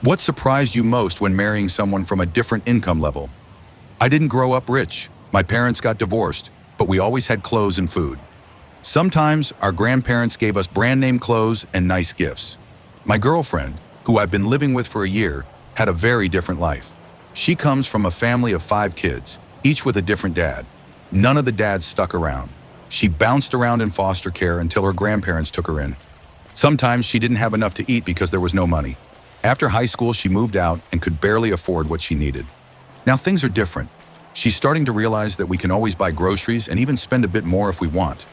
What surprised you most when marrying someone from a different income level? I didn't grow up rich. My parents got divorced, but we always had clothes and food. Sometimes our grandparents gave us brand name clothes and nice gifts. My girlfriend, who I've been living with for a year, had a very different life. She comes from a family of 5 kids, each with a different dad. None of the dads stuck around. She bounced around in foster care until her grandparents took her in. Sometimes she didn't have enough to eat because there was no money. After high school, she moved out and could barely afford what she needed. Now things are different. She's starting to realize that we can always buy groceries and even spend a bit more if we want.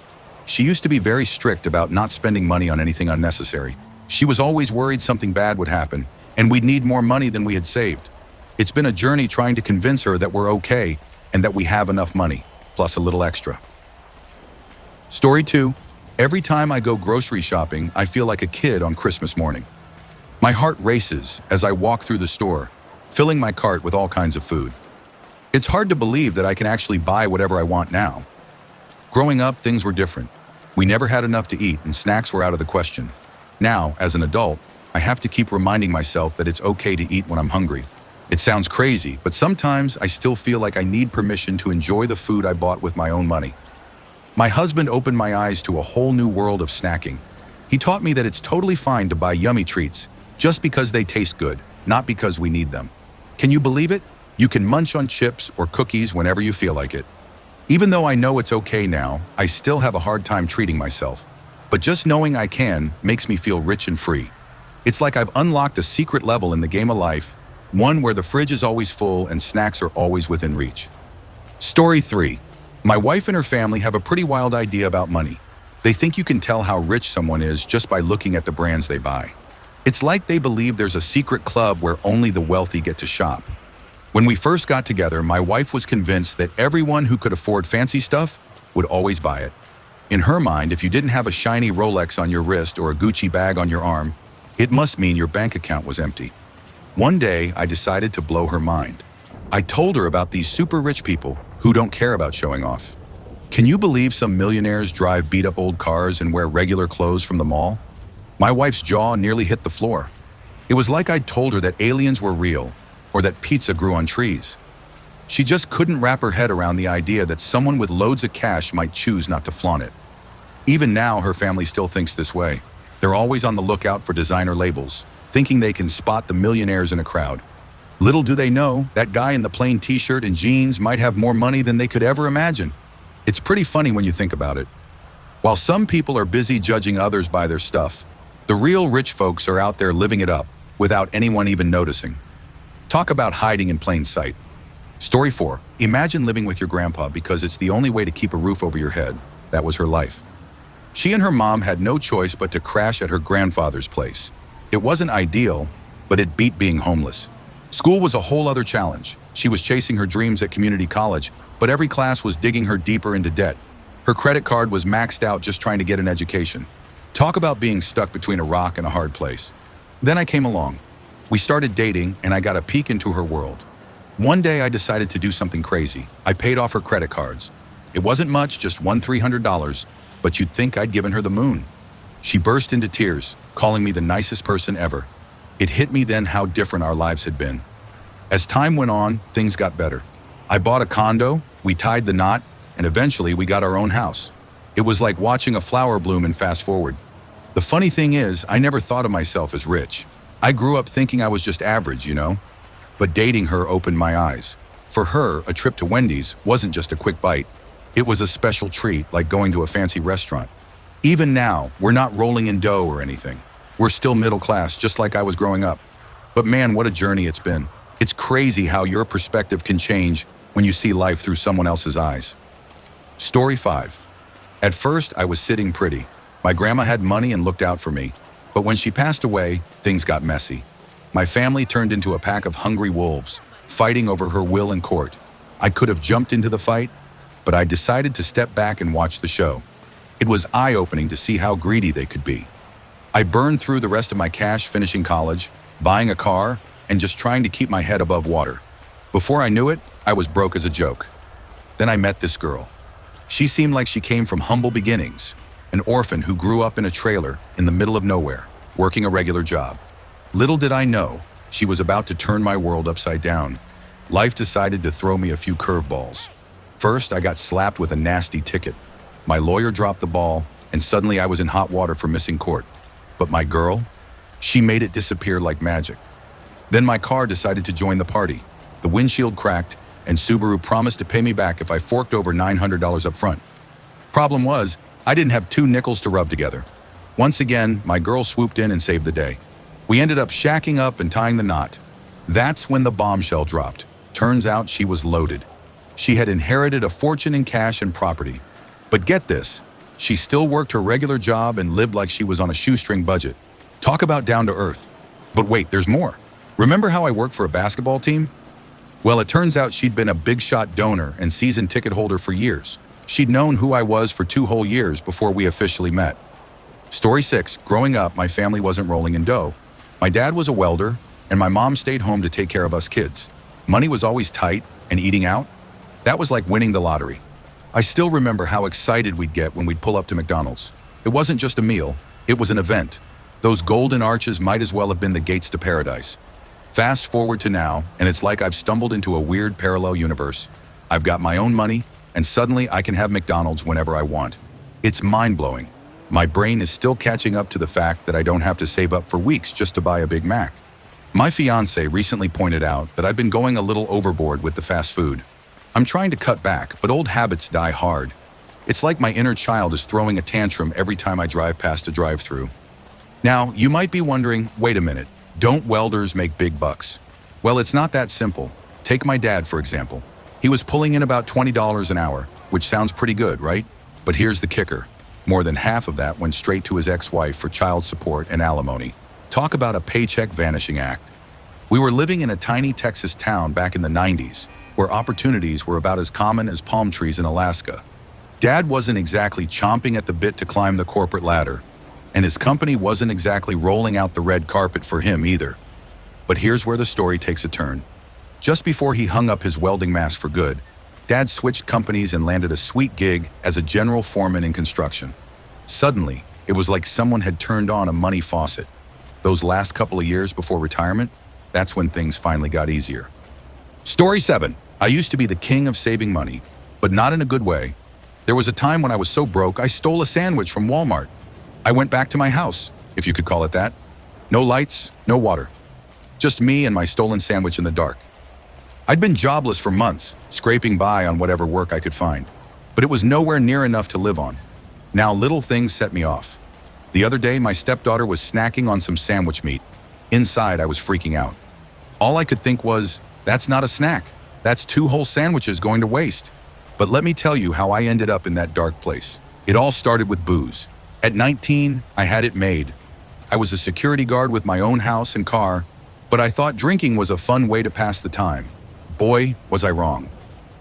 She used to be very strict about not spending money on anything unnecessary. She was always worried something bad would happen, and we'd need more money than we had saved. It's been a journey trying to convince her that we're okay and that we have enough money, plus a little extra. Story 2. Every time I go grocery shopping, I feel like a kid on Christmas morning. My heart races as I walk through the store, filling my cart with all kinds of food. It's hard to believe that I can actually buy whatever I want now. Growing up, things were different. We never had enough to eat and snacks were out of the question. Now, as an adult, I have to keep reminding myself that it's okay to eat when I'm hungry. It sounds crazy, but sometimes I still feel like I need permission to enjoy the food I bought with my own money. My husband opened my eyes to a whole new world of snacking. He taught me that it's totally fine to buy yummy treats just because they taste good, not because we need them. Can you believe it? You can munch on chips or cookies whenever you feel like it. Even though I know it's okay now, I still have a hard time treating myself. But just knowing I can makes me feel rich and free. It's like I've unlocked a secret level in the game of life, one where the fridge is always full and snacks are always within reach. Story 3. My wife and her family have a pretty wild idea about money. They think you can tell how rich someone is just by looking at the brands they buy. It's like they believe there's a secret club where only the wealthy get to shop. When we first got together, my wife was convinced that everyone who could afford fancy stuff would always buy it. In her mind, if you didn't have a shiny Rolex on your wrist or a Gucci bag on your arm, it must mean your bank account was empty. One day, I decided to blow her mind. I told her about these super rich people who don't care about showing off. Can you believe some millionaires drive beat-up old cars and wear regular clothes from the mall? My wife's jaw nearly hit the floor. It was like I'd told her that aliens were real or that pizza grew on trees. She just couldn't wrap her head around the idea that someone with loads of cash might choose not to flaunt it. Even now, her family still thinks this way. They're always on the lookout for designer labels, thinking they can spot the millionaires in a crowd. Little do they know, that guy in the plain t-shirt and jeans might have more money than they could ever imagine. It's pretty funny when you think about it. While some people are busy judging others by their stuff, the real rich folks are out there living it up without anyone even noticing. Talk about hiding in plain sight. Story 4. Imagine living with your grandpa because it's the only way to keep a roof over your head. That was her life. She and her mom had no choice but to crash at her grandfather's place. It wasn't ideal, but it beat being homeless. School was a whole other challenge. She was chasing her dreams at community college, but every class was digging her deeper into debt. Her credit card was maxed out just trying to get an education. Talk about being stuck between a rock and a hard place. Then I came along. We started dating, and I got a peek into her world. One day I decided to do something crazy. I paid off her credit cards. It wasn't much, just $300, but you'd think I'd given her the moon. She burst into tears, calling me the nicest person ever. It hit me then how different our lives had been. As time went on, things got better. I bought a condo, we tied the knot, and eventually we got our own house. It was like watching a flower bloom and fast forward. The funny thing is, I never thought of myself as rich. I grew up thinking I was just average, you know? But dating her opened my eyes. For her, a trip to Wendy's wasn't just a quick bite. It was a special treat, like going to a fancy restaurant. Even now, we're not rolling in dough or anything. We're still middle class, just like I was growing up. But man, what a journey it's been. It's crazy how your perspective can change when you see life through someone else's eyes. Story 5. At first, I was sitting pretty. My grandma had money and looked out for me. But when she passed away, things got messy. My family turned into a pack of hungry wolves, fighting over her will in court. I could have jumped into the fight, but I decided to step back and watch the show. It was eye-opening to see how greedy they could be. I burned through the rest of my cash finishing college, buying a car, and just trying to keep my head above water. Before I knew it, I was broke as a joke. Then I met this girl. She seemed like she came from humble beginnings, an orphan who grew up in a trailer in the middle of nowhere, working a regular job. Little did I know, She was about to turn my world upside down. Life decided to throw me a few curveballs. First, I got slapped with a nasty ticket. My lawyer dropped the ball, and suddenly I was in hot water for missing court. But my girl, she made it disappear like magic. Then my car decided to join the party. The windshield cracked, and Subaru promised to pay me back if I forked over $900 up front. Problem was, I didn't have two nickels to rub together. Once again, my girl swooped in and saved the day. We ended up shacking up and tying the knot. That's when the bombshell dropped. Turns out she was loaded. She had inherited a fortune in cash and property. But get this, she still worked her regular job and lived like she was on a shoestring budget. Talk about down to earth. But wait, there's more. Remember how I worked for a basketball team? Well, it turns out she'd been a big shot donor and season ticket holder for years. She'd known who I was for 2 whole years before we officially met. Story 6, growing up, my family wasn't rolling in dough. My dad was a welder, and my mom stayed home to take care of us kids. Money was always tight, and eating out? That was like winning the lottery. I still remember how excited we'd get when we'd pull up to McDonald's. It wasn't just a meal, it was an event. Those golden arches might as well have been the gates to paradise. Fast forward to now, and it's like I've stumbled into a weird parallel universe. I've got my own money, and suddenly I can have McDonald's whenever I want. It's mind-blowing. My brain is still catching up to the fact that I don't have to save up for weeks just to buy a Big Mac. My fiance recently pointed out that I've been going a little overboard with the fast food. I'm trying to cut back, but old habits die hard. It's like my inner child is throwing a tantrum every time I drive past a drive-thru. Now, you might be wondering, wait a minute, don't welders make big bucks? Well, it's not that simple. Take my dad, for example. He was pulling in about $20 an hour, which sounds pretty good, right? But here's the kicker. More than half of that went straight to his ex-wife for child support and alimony. Talk about a paycheck vanishing act. We were living in a tiny Texas town back in the 90s, where opportunities were about as common as palm trees in Alaska. Dad wasn't exactly chomping at the bit to climb the corporate ladder, and his company wasn't exactly rolling out the red carpet for him either. But here's where the story takes a turn. Just before he hung up his welding mask for good, Dad switched companies and landed a sweet gig as a general foreman in construction. Suddenly, it was like someone had turned on a money faucet. Those last couple of years before retirement, that's when things finally got easier. Story 7. I used to be the king of saving money, but not in a good way. There was a time when I was so broke, I stole a sandwich from Walmart. I went back to my house, if you could call it that. No lights, no water. Just me and my stolen sandwich in the dark. I'd been jobless for months, scraping by on whatever work I could find. But it was nowhere near enough to live on. Now little things set me off. The other day, my stepdaughter was snacking on some sandwich meat. Inside, I was freaking out. All I could think was, that's not a snack. That's 2 whole sandwiches going to waste. But let me tell you how I ended up in that dark place. It all started with booze. At 19, I had it made. I was a security guard with my own house and car, but I thought drinking was a fun way to pass the time. Boy, was I wrong.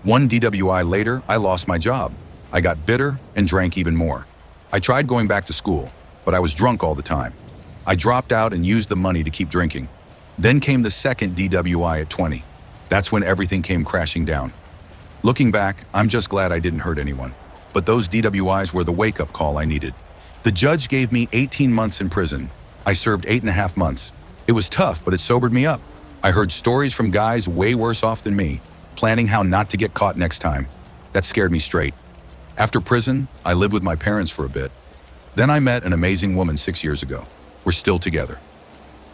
1 DWI later, I lost my job. I got bitter and drank even more. I tried going back to school, but I was drunk all the time. I dropped out and used the money to keep drinking. Then came the second DWI at 20. That's when everything came crashing down. Looking back, I'm just glad I didn't hurt anyone. But those DWIs were the wake-up call I needed. The judge gave me 18 months in prison. I served 8.5 months. It was tough, but it sobered me up. I heard stories from guys way worse off than me, planning how not to get caught next time. That scared me straight. After prison, I lived with my parents for a bit. Then I met an amazing woman 6 years ago. We're still together.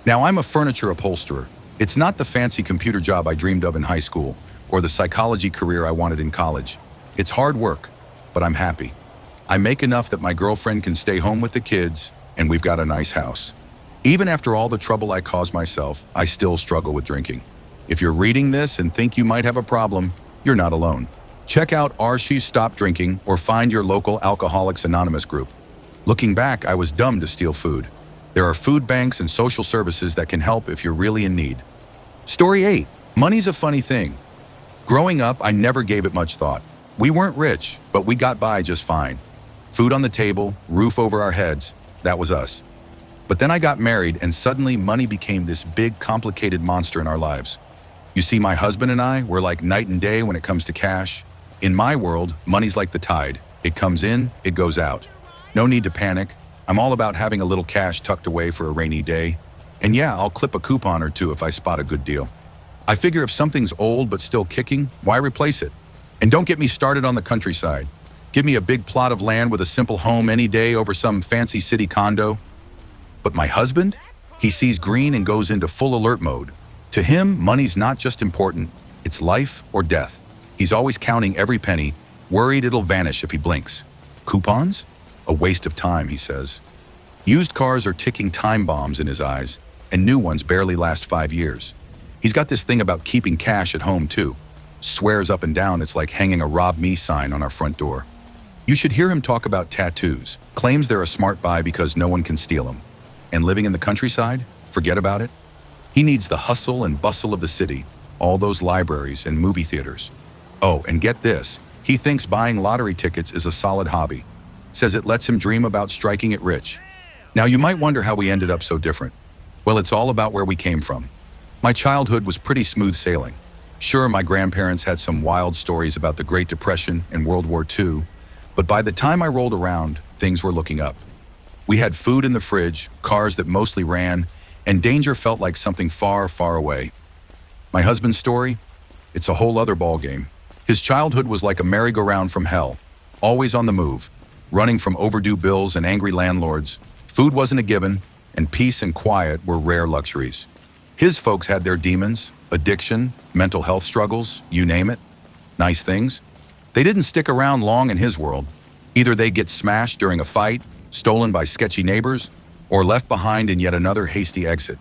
Now, I'm a furniture upholsterer. It's not the fancy computer job I dreamed of in high school or the psychology career I wanted in college. It's hard work, but I'm happy. I make enough that my girlfriend can stay home with the kids, and we've got a nice house. Even after all the trouble I caused myself, I still struggle with drinking. If you're reading this and think you might have a problem, you're not alone. Check out She's Stop Drinking or find your local Alcoholics Anonymous group. Looking back, I was dumb to steal food. There are food banks and social services that can help if you're really in need. Story 8. Money's a funny thing. Growing up, I never gave it much thought. We weren't rich, but we got by just fine. Food on the table, roof over our heads, that was us. But then I got married and suddenly money became this big, complicated monster in our lives. You see, my husband and I, we're like night and day when it comes to cash. In my world, money's like the tide. It comes in, it goes out. No need to panic. I'm all about having a little cash tucked away for a rainy day. And yeah, I'll clip a coupon or two if I spot a good deal. I figure if something's old but still kicking, why replace it? And don't get me started on the countryside. Give me a big plot of land with a simple home any day over some fancy city condo. But my husband? He sees green and goes into full alert mode. To him, money's not just important, it's life or death. He's always counting every penny, worried it'll vanish if he blinks. Coupons? A waste of time, he says. Used cars are ticking time bombs in his eyes, and new ones barely last 5 years. He's got this thing about keeping cash at home too. Swears up and down it's like hanging a "Rob Me" sign on our front door. You should hear him talk about tattoos. Claims they're a smart buy because no one can steal them. And living in the countryside? Forget about it. He needs the hustle and bustle of the city, all those libraries and movie theaters. Oh, and get this, he thinks buying lottery tickets is a solid hobby. Says it lets him dream about striking it rich. Now you might wonder how we ended up so different. Well, it's all about where we came from. My childhood was pretty smooth sailing. Sure, my grandparents had some wild stories about the Great Depression and World War II, but by the time I rolled around, things were looking up. We had food in the fridge, cars that mostly ran, and danger felt like something far, far away. My husband's story? It's a whole other ballgame. His childhood was like a merry-go-round from hell, always on the move, running from overdue bills and angry landlords. Food wasn't a given, and peace and quiet were rare luxuries. His folks had their demons, addiction, mental health struggles, you name it. Nice things. They didn't stick around long in his world. Either they get smashed during a fight, stolen by sketchy neighbors, or left behind in yet another hasty exit.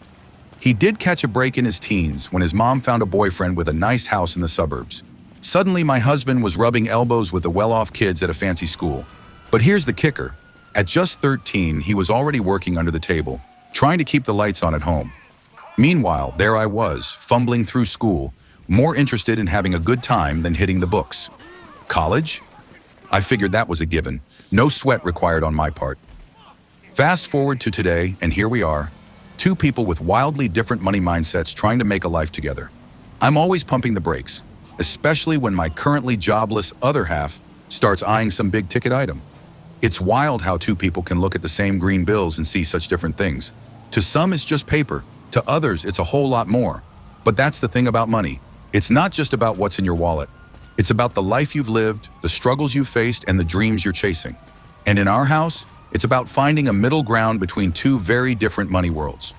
He did catch a break in his teens when his mom found a boyfriend with a nice house in the suburbs. Suddenly, my husband was rubbing elbows with the well-off kids at a fancy school. But here's the kicker. At just 13, he was already working under the table, trying to keep the lights on at home. Meanwhile, there I was, fumbling through school, more interested in having a good time than hitting the books. College? I figured that was a given. No sweat required on my part. Fast forward to today, and here we are, two people with wildly different money mindsets trying to make a life together. I'm always pumping the brakes, especially when my currently jobless other half starts eyeing some big-ticket item. It's wild how two people can look at the same green bills and see such different things. To some, it's just paper. To others, it's a whole lot more. But that's the thing about money. It's not just about what's in your wallet. It's about the life you've lived, the struggles you've faced, and the dreams you're chasing. And in our house, it's about finding a middle ground between two very different money worlds.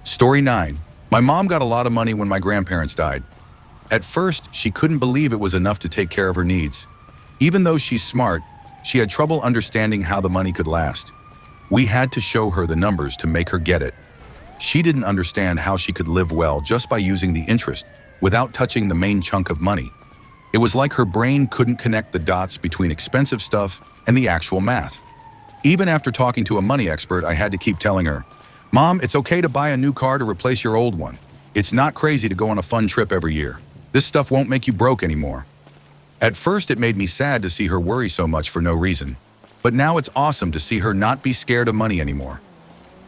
Story 9. My mom got a lot of money when my grandparents died. At first, she couldn't believe it was enough to take care of her needs. Even though she's smart, she had trouble understanding how the money could last. We had to show her the numbers to make her get it. She didn't understand how she could live well just by using the interest without touching the main chunk of money. It was like her brain couldn't connect the dots between expensive stuff and the actual math. Even after talking to a money expert, I had to keep telling her, "Mom, it's okay to buy a new car to replace your old one. It's not crazy to go on a fun trip every year. This stuff won't make you broke anymore." At first, it made me sad to see her worry so much for no reason. But now it's awesome to see her not be scared of money anymore.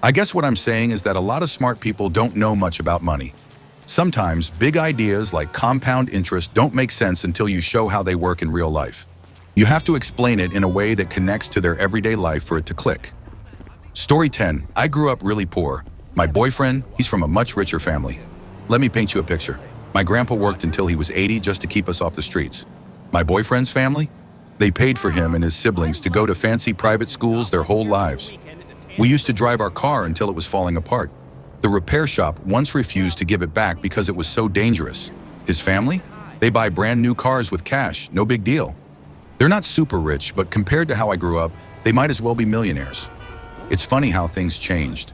I guess what I'm saying is that a lot of smart people don't know much about money. Sometimes, big ideas like compound interest don't make sense until you show how they work in real life. You have to explain it in a way that connects to their everyday life for it to click. Story 10. I grew up really poor. My boyfriend, he's from a much richer family. Let me paint you a picture. My grandpa worked until he was 80 just to keep us off the streets. My boyfriend's family? They paid for him and his siblings to go to fancy private schools their whole lives. We used to drive our car until it was falling apart. The repair shop once refused to give it back because it was so dangerous. His family? They buy brand new cars with cash, no big deal. They're not super rich, but compared to how I grew up, they might as well be millionaires. It's funny how things changed.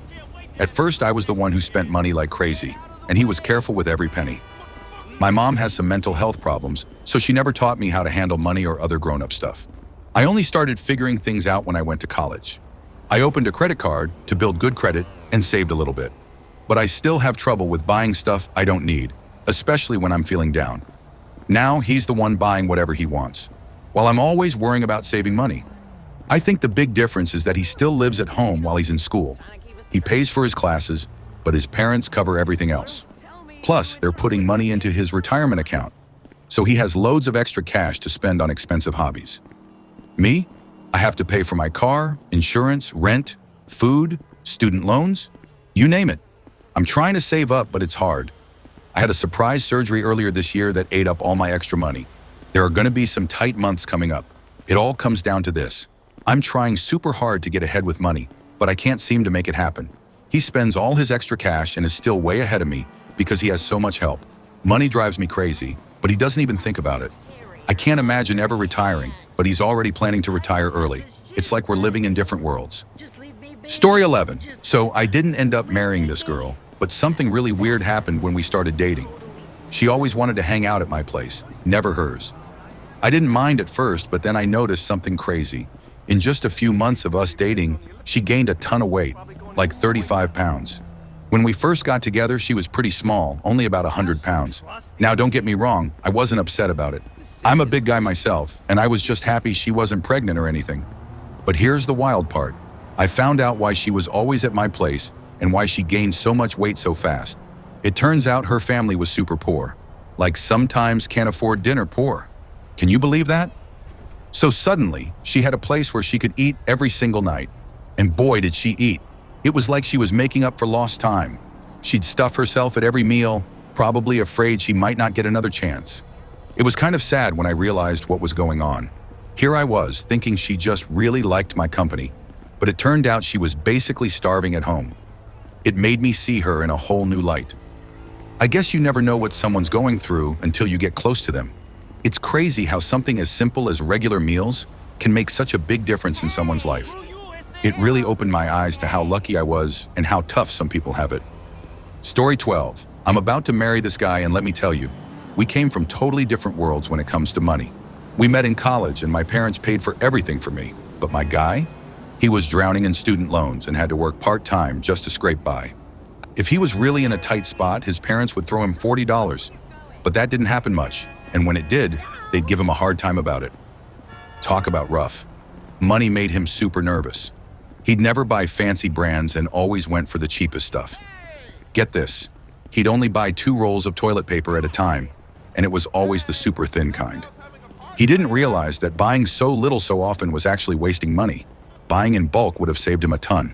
At first, I was the one who spent money like crazy, and he was careful with every penny. My mom has some mental health problems, so she never taught me how to handle money or other grown-up stuff. I only started figuring things out when I went to college. I opened a credit card to build good credit and saved a little bit. But I still have trouble with buying stuff I don't need, especially when I'm feeling down. Now he's the one buying whatever he wants, while I'm always worrying about saving money. I think the big difference is that he still lives at home while he's in school. He pays for his classes, but his parents cover everything else. Plus, they're putting money into his retirement account, so he has loads of extra cash to spend on expensive hobbies. Me? I have to pay for my car, insurance, rent, food, student loans, you name it. I'm trying to save up, but it's hard. I had a surprise surgery earlier this year that ate up all my extra money. There are going to be some tight months coming up. It all comes down to this. I'm trying super hard to get ahead with money, but I can't seem to make it happen. He spends all his extra cash and is still way ahead of me because he has so much help. Money drives me crazy, but he doesn't even think about it. I can't imagine ever retiring, but he's already planning to retire early. It's like we're living in different worlds. Story 11. So I didn't end up marrying this girl, but something really weird happened when we started dating. She always wanted to hang out at my place, never hers. I didn't mind at first, but then I noticed something crazy. In just a few months of us dating, she gained a ton of weight, like 35 pounds. When we first got together, she was pretty small, only about 100 pounds. Now, don't get me wrong, I wasn't upset about it. I'm a big guy myself, and I was just happy she wasn't pregnant or anything. But here's the wild part. I found out why she was always at my place and why she gained so much weight so fast. It turns out her family was super poor. Like sometimes can't afford dinner poor. Can you believe that? So suddenly, she had a place where she could eat every single night. And boy, did she eat. It was like she was making up for lost time. She'd stuff herself at every meal, probably afraid she might not get another chance. It was kind of sad when I realized what was going on. Here I was, thinking she just really liked my company, but it turned out she was basically starving at home. It made me see her in a whole new light. I guess you never know what someone's going through until you get close to them. It's crazy how something as simple as regular meals can make such a big difference in someone's life. It really opened my eyes to how lucky I was and how tough some people have it. Story 12. I'm about to marry this guy, and let me tell you, we came from totally different worlds when it comes to money. We met in college and my parents paid for everything for me. But my guy? He was drowning in student loans and had to work part-time just to scrape by. If he was really in a tight spot, his parents would throw him $40. But that didn't happen much, and when it did, they'd give him a hard time about it. Talk about rough. Money made him super nervous. He'd never buy fancy brands and always went for the cheapest stuff. Get this, he'd only buy 2 rolls of toilet paper at a time, and it was always the super thin kind. He didn't realize that buying so little so often was actually wasting money. Buying in bulk would have saved him a ton.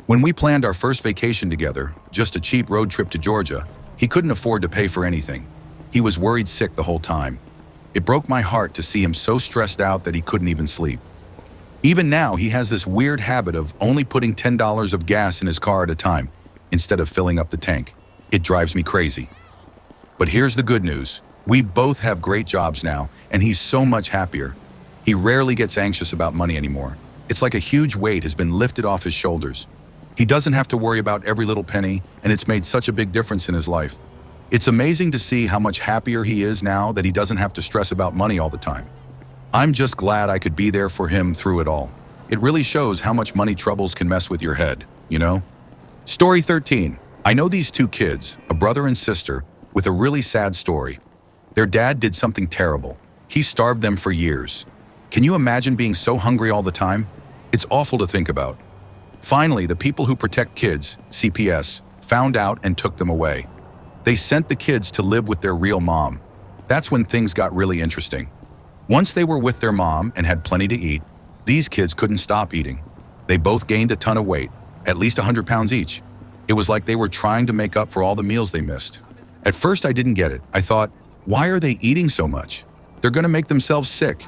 When we planned our first vacation together, just a cheap road trip to Georgia, he couldn't afford to pay for anything. He was worried sick the whole time. It broke my heart to see him so stressed out that he couldn't even sleep. Even now, he has this weird habit of only putting $10 of gas in his car at a time, instead of filling up the tank. It drives me crazy. But here's the good news. We both have great jobs now, and he's so much happier. He rarely gets anxious about money anymore. It's like a huge weight has been lifted off his shoulders. He doesn't have to worry about every little penny, and it's made such a big difference in his life. It's amazing to see how much happier he is now that he doesn't have to stress about money all the time. I'm just glad I could be there for him through it all. It really shows how much money troubles can mess with your head, you know? Story 13. I know these 2 kids, a brother and sister, with a really sad story. Their dad did something terrible. He starved them for years. Can you imagine being so hungry all the time? It's awful to think about. Finally, the people who protect kids, CPS, found out and took them away. They sent the kids to live with their real mom. That's when things got really interesting. Once they were with their mom and had plenty to eat, these kids couldn't stop eating. They both gained a ton of weight, at least 100 pounds each. It was like they were trying to make up for all the meals they missed. At first, I didn't get it. I thought, why are they eating so much? They're going to make themselves sick.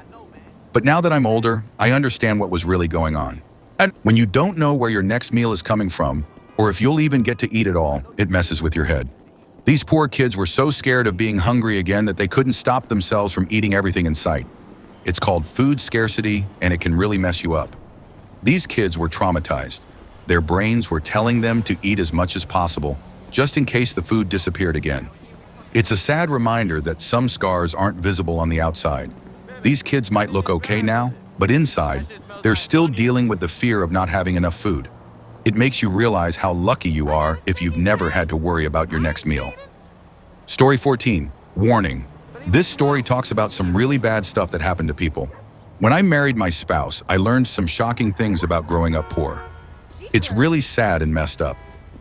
But now that I'm older, I understand what was really going on. And when you don't know where your next meal is coming from, or if you'll even get to eat it all, it messes with your head. These poor kids were so scared of being hungry again that they couldn't stop themselves from eating everything in sight. It's called food scarcity, and it can really mess you up. These kids were traumatized. Their brains were telling them to eat as much as possible, just in case the food disappeared again. It's a sad reminder that some scars aren't visible on the outside. These kids might look okay now, but inside, they're still dealing with the fear of not having enough food. It makes you realize how lucky you are if you've never had to worry about your next meal. Story 14. Warning. This story talks about some really bad stuff that happened to people. When I married my spouse, I learned some shocking things about growing up poor. It's really sad and messed up.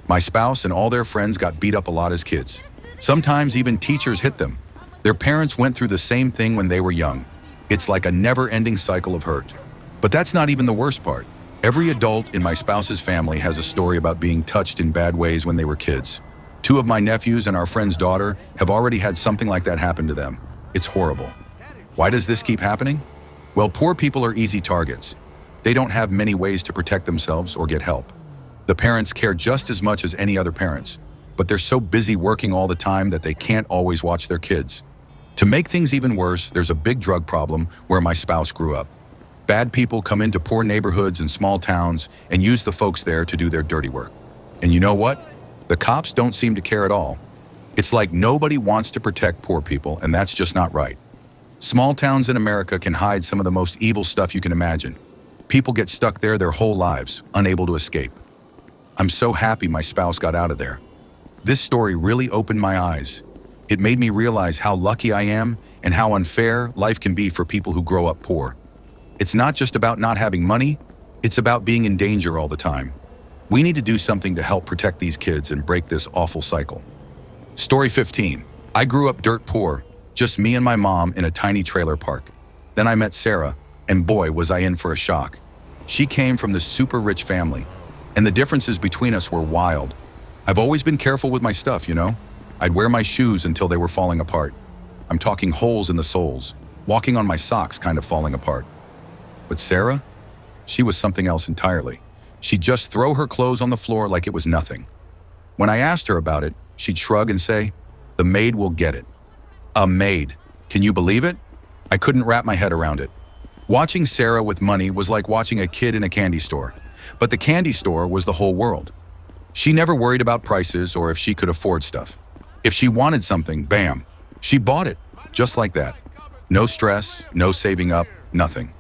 My spouse and all their friends got beat up a lot as kids. Sometimes even teachers hit them. Their parents went through the same thing when they were young. It's like a never-ending cycle of hurt. But that's not even the worst part. Every adult in my spouse's family has a story about being touched in bad ways when they were kids. Two of my nephews and our friend's daughter have already had something like that happen to them. It's horrible. Why does this keep happening? Well, poor people are easy targets. They don't have many ways to protect themselves or get help. The parents care just as much as any other parents, but they're so busy working all the time that they can't always watch their kids. To make things even worse, there's a big drug problem where my spouse grew up. Bad people come into poor neighborhoods and small towns and use the folks there to do their dirty work. And you know what? The cops don't seem to care at all. It's like nobody wants to protect poor people, and that's just not right. Small towns in America can hide some of the most evil stuff you can imagine. People get stuck there their whole lives, unable to escape. I'm so happy my spouse got out of there. This story really opened my eyes. It made me realize how lucky I am and how unfair life can be for people who grow up poor. It's not just about not having money, it's about being in danger all the time. We need to do something to help protect these kids and break this awful cycle. Story 15. I grew up dirt poor, just me and my mom in a tiny trailer park. Then I met Sarah, and boy, was I in for a shock. She came from this super rich family, and the differences between us were wild. I've always been careful with my stuff, you know? I'd wear my shoes until they were falling apart. I'm talking holes in the soles, walking on my socks kind of falling apart. But Sarah? She was something else entirely. She'd just throw her clothes on the floor like it was nothing. When I asked her about it, she'd shrug and say, "The maid will get it." A maid. Can you believe it? I couldn't wrap my head around it. Watching Sarah with money was like watching a kid in a candy store. But the candy store was the whole world. She never worried about prices or if she could afford stuff. If she wanted something, bam, she bought it, just like that. No stress, no saving up, nothing.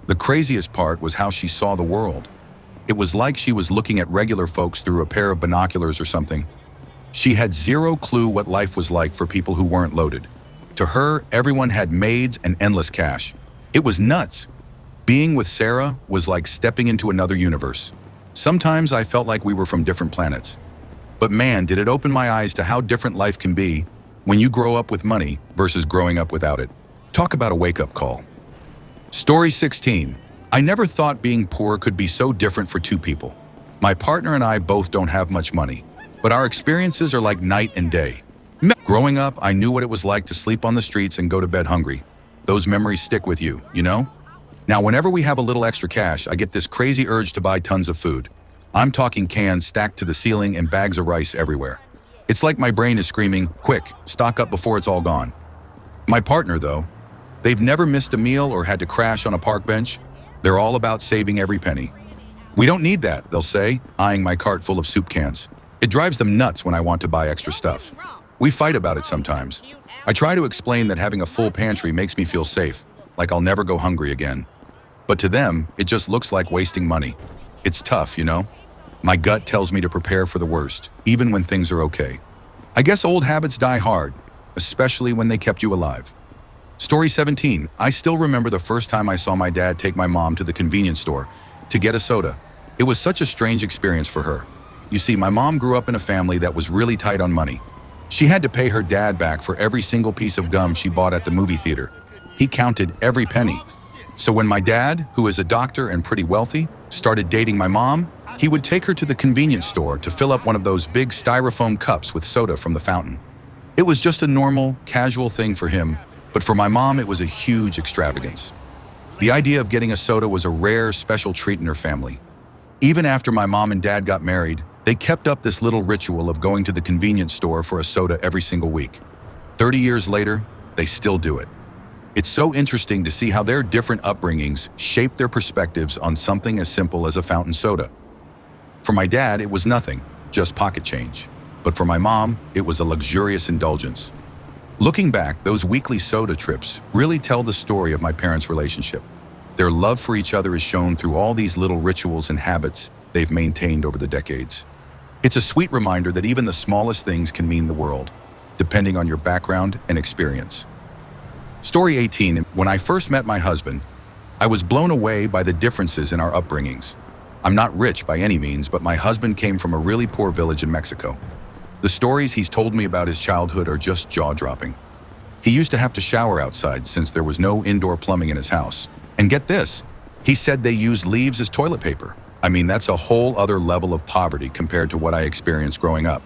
The craziest part was how she saw the world. It was like she was looking at regular folks through a pair of binoculars or something. She had zero clue what life was like for people who weren't loaded. To her, everyone had maids and endless cash. It was nuts. Being with Sarah was like stepping into another universe. Sometimes I felt like we were from different planets. But man, did it open my eyes to how different life can be when you grow up with money versus growing up without it. Talk about a wake-up call. Story 16. I never thought being poor could be so different for two people. My partner and I both don't have much money, but our experiences are like night and day. Growing up, I knew what it was like to sleep on the streets and go to bed hungry. Those memories stick with you, you know? Now, whenever we have a little extra cash, I get this crazy urge to buy tons of food. I'm talking cans stacked to the ceiling and bags of rice everywhere. It's like my brain is screaming, quick, stock up before it's all gone. My partner, though, they've never missed a meal or had to crash on a park bench. They're all about saving every penny. We don't need that, they'll say, eyeing my cart full of soup cans. It drives them nuts when I want to buy extra stuff. We fight about it sometimes. I try to explain that having a full pantry makes me feel safe, like I'll never go hungry again. But to them, it just looks like wasting money. It's tough, you know? My gut tells me to prepare for the worst, even when things are okay. I guess old habits die hard, especially when they kept you alive. Story 17. I still remember the first time I saw my dad take my mom to the convenience store to get a soda. It was such a strange experience for her. You see, my mom grew up in a family that was really tight on money. She had to pay her dad back for every single piece of gum she bought at the movie theater. He counted every penny. So when my dad, who is a doctor and pretty wealthy, started dating my mom, he would take her to the convenience store to fill up one of those big styrofoam cups with soda from the fountain. It was just a normal, casual thing for him, but for my mom, it was a huge extravagance. The idea of getting a soda was a rare, special treat in her family. Even after my mom and dad got married, they kept up this little ritual of going to the convenience store for a soda every single week. 30 years later, they still do it. It's so interesting to see how their different upbringings shape their perspectives on something as simple as a fountain soda. For my dad, it was nothing, just pocket change. But for my mom, it was a luxurious indulgence. Looking back, those weekly soda trips really tell the story of my parents' relationship. Their love for each other is shown through all these little rituals and habits they've maintained over the decades. It's a sweet reminder that even the smallest things can mean the world, depending on your background and experience. Story 18. When I first met my husband, I was blown away by the differences in our upbringings. I'm not rich by any means, but my husband came from a really poor village in Mexico. The stories he's told me about his childhood are just jaw-dropping. He used to have to shower outside since there was no indoor plumbing in his house. And get this, he said they used leaves as toilet paper. I mean, that's a whole other level of poverty compared to what I experienced growing up.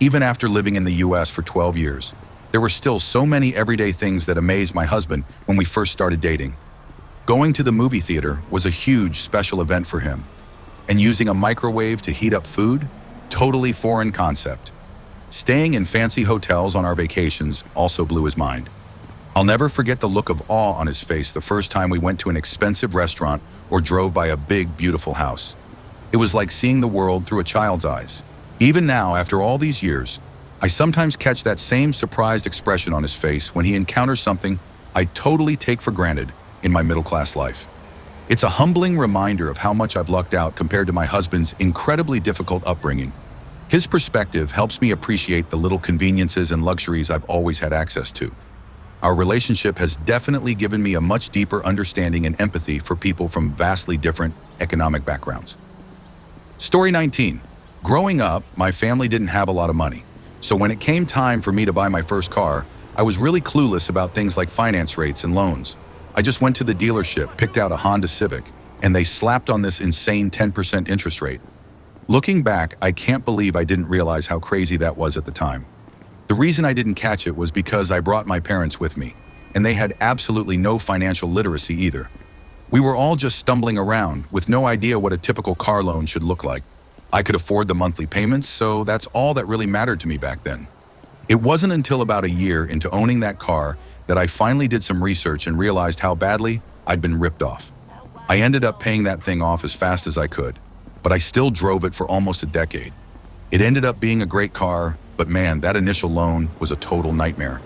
Even after living in the US for 12 years, there were still so many everyday things that amazed my husband when we first started dating. Going to the movie theater was a huge special event for him, and using a microwave to heat up food, totally foreign concept. Staying in fancy hotels on our vacations also blew his mind. I'll never forget the look of awe on his face the first time we went to an expensive restaurant or drove by a big, beautiful house. It was like seeing the world through a child's eyes. Even now, after all these years, I sometimes catch that same surprised expression on his face when he encounters something I totally take for granted in my middle-class life. It's a humbling reminder of how much I've lucked out compared to my husband's incredibly difficult upbringing. His perspective helps me appreciate the little conveniences and luxuries I've always had access to. Our relationship has definitely given me a much deeper understanding and empathy for people from vastly different economic backgrounds. Story 19. Growing up, my family didn't have a lot of money. So when it came time for me to buy my first car, I was really clueless about things like finance rates and loans. I just went to the dealership, picked out a Honda Civic, and they slapped on this insane 10% interest rate. Looking back, I can't believe I didn't realize how crazy that was at the time. The reason I didn't catch it was because I brought my parents with me, and they had absolutely no financial literacy either. We were all just stumbling around with no idea what a typical car loan should look like. I could afford the monthly payments, so that's all that really mattered to me back then. It wasn't until about a year into owning that car that I finally did some research and realized how badly I'd been ripped off. I ended up paying that thing off as fast as I could, but I still drove it for almost a decade. It ended up being a great car, but man, that initial loan was a total nightmare.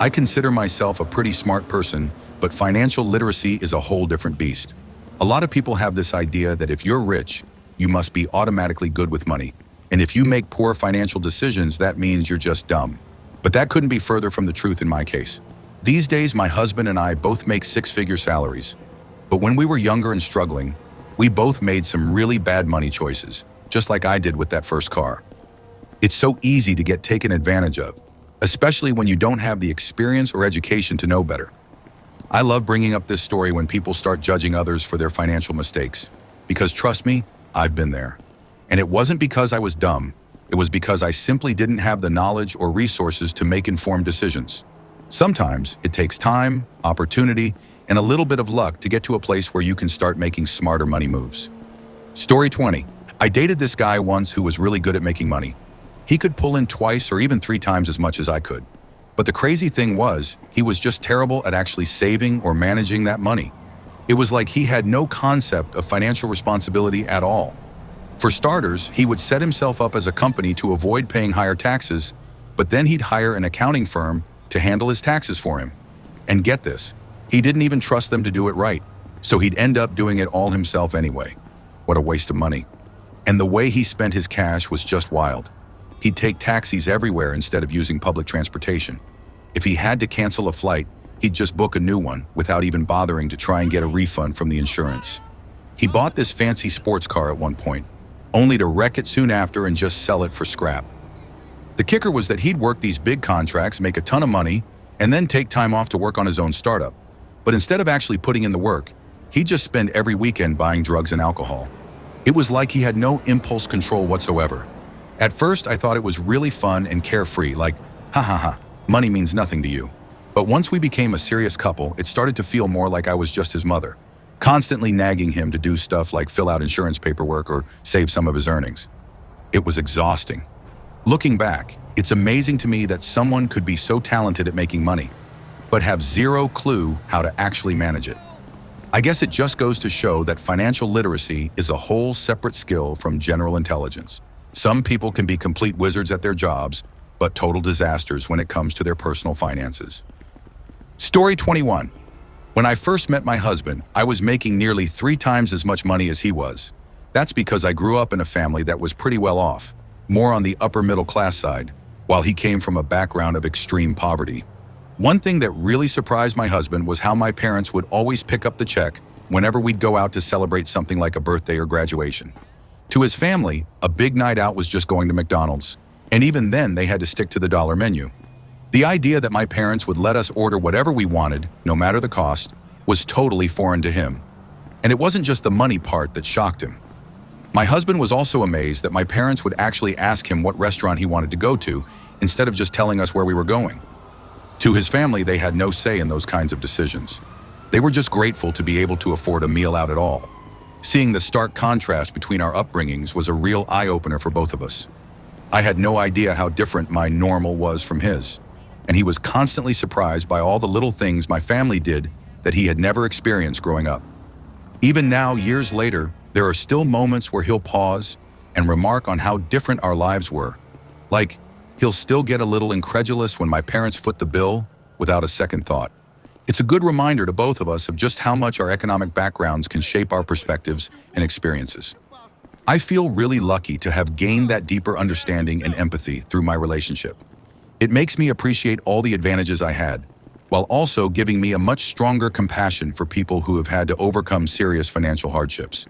I consider myself a pretty smart person, but financial literacy is a whole different beast. A lot of people have this idea that if you're rich, you must be automatically good with money. And if you make poor financial decisions, that means you're just dumb. But that couldn't be further from the truth in my case. These days, my husband and I both make six-figure salaries. But when we were younger and struggling, we both made some really bad money choices, just like I did with that first car. It's so easy to get taken advantage of, especially when you don't have the experience or education to know better. I love bringing up this story when people start judging others for their financial mistakes, because trust me, I've been there. And it wasn't because I was dumb, it was because I simply didn't have the knowledge or resources to make informed decisions. Sometimes it takes time, opportunity, and a little bit of luck to get to a place where you can start making smarter money moves. Story 20. I dated this guy once who was really good at making money. He could pull in twice or even 3 times as much as I could. But the crazy thing was, he was just terrible at actually saving or managing that money. It was like he had no concept of financial responsibility at all. For starters, he would set himself up as a company to avoid paying higher taxes, but then he'd hire an accounting firm to handle his taxes for him. And get this, he didn't even trust them to do it right, so he'd end up doing it all himself anyway. What a waste of money. And the way he spent his cash was just wild. He'd take taxis everywhere instead of using public transportation. If he had to cancel a flight, he'd just book a new one without even bothering to try and get a refund from the insurance. He bought this fancy sports car at one point, only to wreck it soon after and just sell it for scrap. The kicker was that he'd work these big contracts, make a ton of money, and then take time off to work on his own startup. But instead of actually putting in the work, he'd just spend every weekend buying drugs and alcohol. It was like he had no impulse control whatsoever. At first, I thought it was really fun and carefree, like, ha ha ha, money means nothing to you. But once we became a serious couple, it started to feel more like I was just his mother, constantly nagging him to do stuff like fill out insurance paperwork or save some of his earnings. It was exhausting. Looking back, it's amazing to me that someone could be so talented at making money, but have zero clue how to actually manage it. I guess it just goes to show that financial literacy is a whole separate skill from general intelligence. Some people can be complete wizards at their jobs, but total disasters when it comes to their personal finances. Story 21. When I first met my husband, I was making nearly 3 times as much money as he was. That's because I grew up in a family that was pretty well off, more on the upper middle class side, while he came from a background of extreme poverty. One thing that really surprised my husband was how my parents would always pick up the check whenever we'd go out to celebrate something like a birthday or graduation. To his family, a big night out was just going to McDonald's, and even then they had to stick to the dollar menu. The idea that my parents would let us order whatever we wanted, no matter the cost, was totally foreign to him. And it wasn't just the money part that shocked him. My husband was also amazed that my parents would actually ask him what restaurant he wanted to go to instead of just telling us where we were going. To his family, they had no say in those kinds of decisions. They were just grateful to be able to afford a meal out at all. Seeing the stark contrast between our upbringings was a real eye-opener for both of us. I had no idea how different my normal was from his, and he was constantly surprised by all the little things my family did that he had never experienced growing up. Even now, years later, there are still moments where he'll pause and remark on how different our lives were. Like, he'll still get a little incredulous when my parents foot the bill without a second thought. It's a good reminder to both of us of just how much our economic backgrounds can shape our perspectives and experiences. I feel really lucky to have gained that deeper understanding and empathy through my relationship. It makes me appreciate all the advantages I had, while also giving me a much stronger compassion for people who have had to overcome serious financial hardships.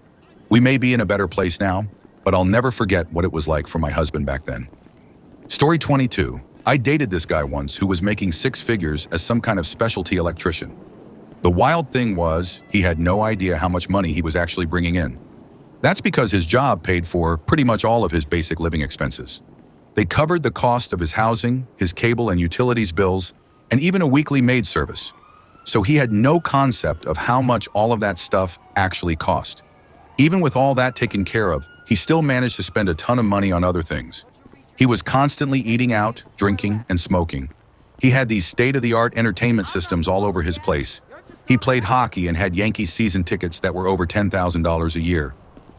We may be in a better place now, but I'll never forget what it was like for my husband back then. Story 22. I dated this guy once who was making six figures as some kind of specialty electrician. The wild thing was, he had no idea how much money he was actually bringing in. That's because his job paid for pretty much all of his basic living expenses. They covered the cost of his housing, his cable and utilities bills, and even a weekly maid service. So he had no concept of how much all of that stuff actually cost. Even with all that taken care of, he still managed to spend a ton of money on other things. He was constantly eating out, drinking, and smoking. He had these state-of-the-art entertainment systems all over his place. He played hockey and had Yankees season tickets that were over $10,000 a year.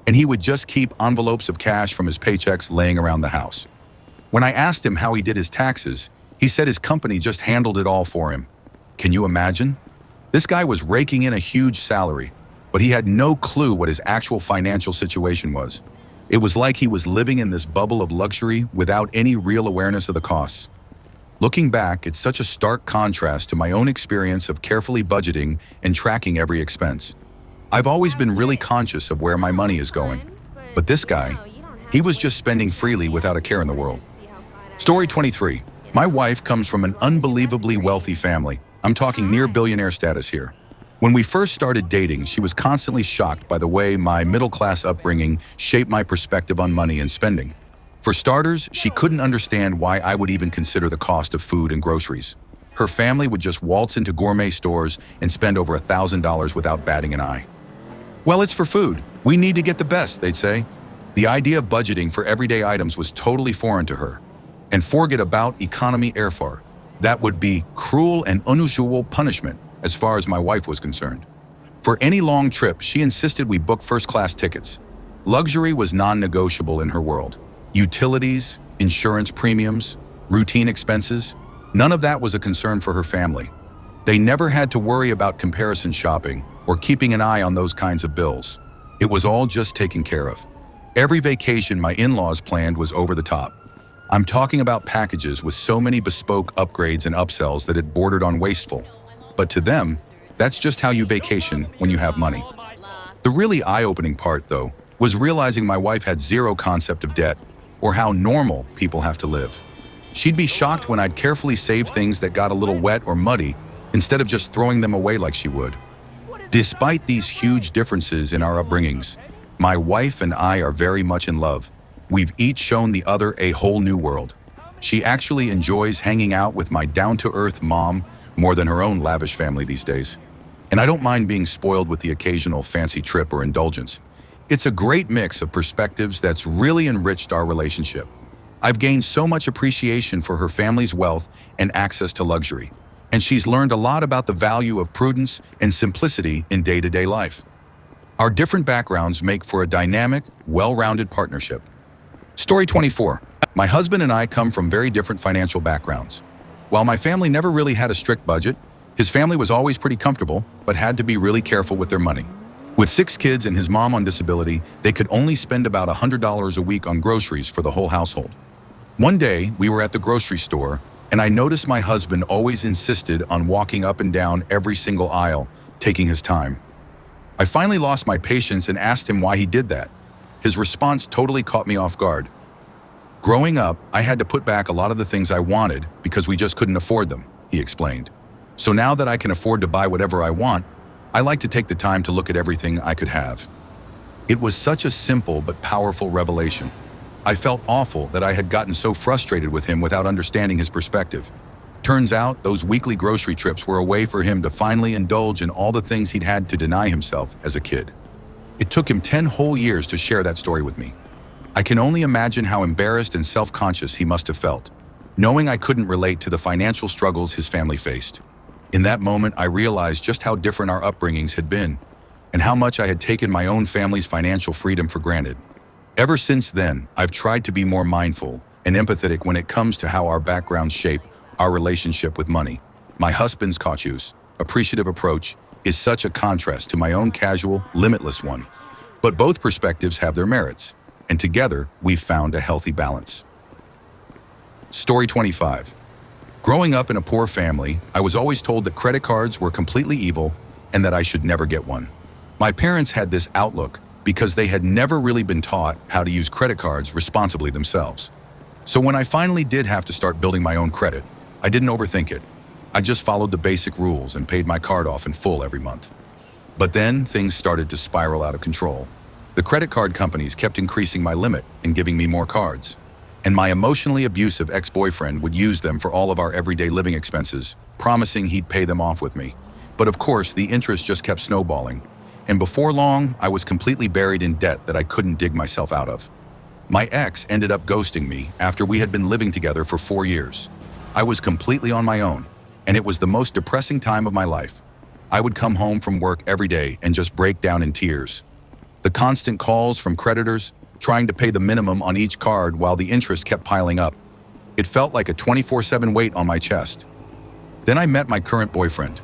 And he would just keep envelopes of cash from his paychecks laying around the house. When I asked him how he did his taxes, he said his company just handled it all for him. Can you imagine? This guy was raking in a huge salary, but he had no clue what his actual financial situation was. It was like he was living in this bubble of luxury without any real awareness of the costs. Looking back, it's such a stark contrast to my own experience of carefully budgeting and tracking every expense. I've always been really conscious of where my money is going, but this guy, he was just spending freely without a care in the world. Story 23. My wife comes from an unbelievably wealthy family. I'm talking near billionaire status here. When we first started dating, she was constantly shocked by the way my middle-class upbringing shaped my perspective on money and spending. For starters, she couldn't understand why I would even consider the cost of food and groceries. Her family would just waltz into gourmet stores and spend over $1,000 without batting an eye. Well, it's for food. We need to get the best, they'd say. The idea of budgeting for everyday items was totally foreign to her. And forget about economy airfare. That would be cruel and unusual punishment as far as my wife was concerned. For any long trip, she insisted we book first-class tickets. Luxury was non-negotiable in her world. Utilities, insurance premiums, routine expenses, none of that was a concern for her family. They never had to worry about comparison shopping or keeping an eye on those kinds of bills. It was all just taken care of. Every vacation my in-laws planned was over the top. I'm talking about packages with so many bespoke upgrades and upsells that it bordered on wasteful. But to them, that's just how you vacation when you have money. The really eye-opening part, though, was realizing my wife had zero concept of debt or how normal people have to live. She'd be shocked when I'd carefully save things that got a little wet or muddy instead of just throwing them away like she would. Despite these huge differences in our upbringings, my wife and I are very much in love. We've each shown the other a whole new world. She actually enjoys hanging out with my down-to-earth mom more than her own lavish family these days. And I don't mind being spoiled with the occasional fancy trip or indulgence. It's a great mix of perspectives that's really enriched our relationship. I've gained so much appreciation for her family's wealth and access to luxury, and she's learned a lot about the value of prudence and simplicity in day-to-day life. Our different backgrounds make for a dynamic, well-rounded partnership. Story 24. My husband and I come from very different financial backgrounds. While my family never really had a strict budget, his family was always pretty comfortable, but had to be really careful with their money. With 6 kids and his mom on disability, they could only spend about $100 a week on groceries for the whole household. One day, we were at the grocery store, and I noticed my husband always insisted on walking up and down every single aisle, taking his time. I finally lost my patience and asked him why he did that. His response totally caught me off guard. Growing up, I had to put back a lot of the things I wanted because we just couldn't afford them, he explained. So now that I can afford to buy whatever I want, I like to take the time to look at everything I could have. It was such a simple but powerful revelation. I felt awful that I had gotten so frustrated with him without understanding his perspective. Turns out, those weekly grocery trips were a way for him to finally indulge in all the things he'd had to deny himself as a kid. It took him 10 whole years to share that story with me. I can only imagine how embarrassed and self-conscious he must have felt, knowing I couldn't relate to the financial struggles his family faced. In that moment, I realized just how different our upbringings had been, and how much I had taken my own family's financial freedom for granted. Ever since then, I've tried to be more mindful and empathetic when it comes to how our backgrounds shape our relationship with money. My husband's cautious, appreciative approach is such a contrast to my own casual, limitless one. But both perspectives have their merits, and together we've found a healthy balance. Story 25. Growing up in a poor family, I was always told that credit cards were completely evil and that I should never get one. My parents had this outlook because they had never really been taught how to use credit cards responsibly themselves. So when I finally did have to start building my own credit, I didn't overthink it. I just followed the basic rules and paid my card off in full every month. But then things started to spiral out of control. The credit card companies kept increasing my limit and giving me more cards. And my emotionally abusive ex-boyfriend would use them for all of our everyday living expenses, promising he'd pay them off with me. But of course, the interest just kept snowballing. And before long, I was completely buried in debt that I couldn't dig myself out of. My ex ended up ghosting me after we had been living together for 4 years. I was completely on my own, and it was the most depressing time of my life. I would come home from work every day and just break down in tears. The constant calls from creditors, trying to pay the minimum on each card while the interest kept piling up. It felt like a 24/7 weight on my chest. Then I met my current boyfriend.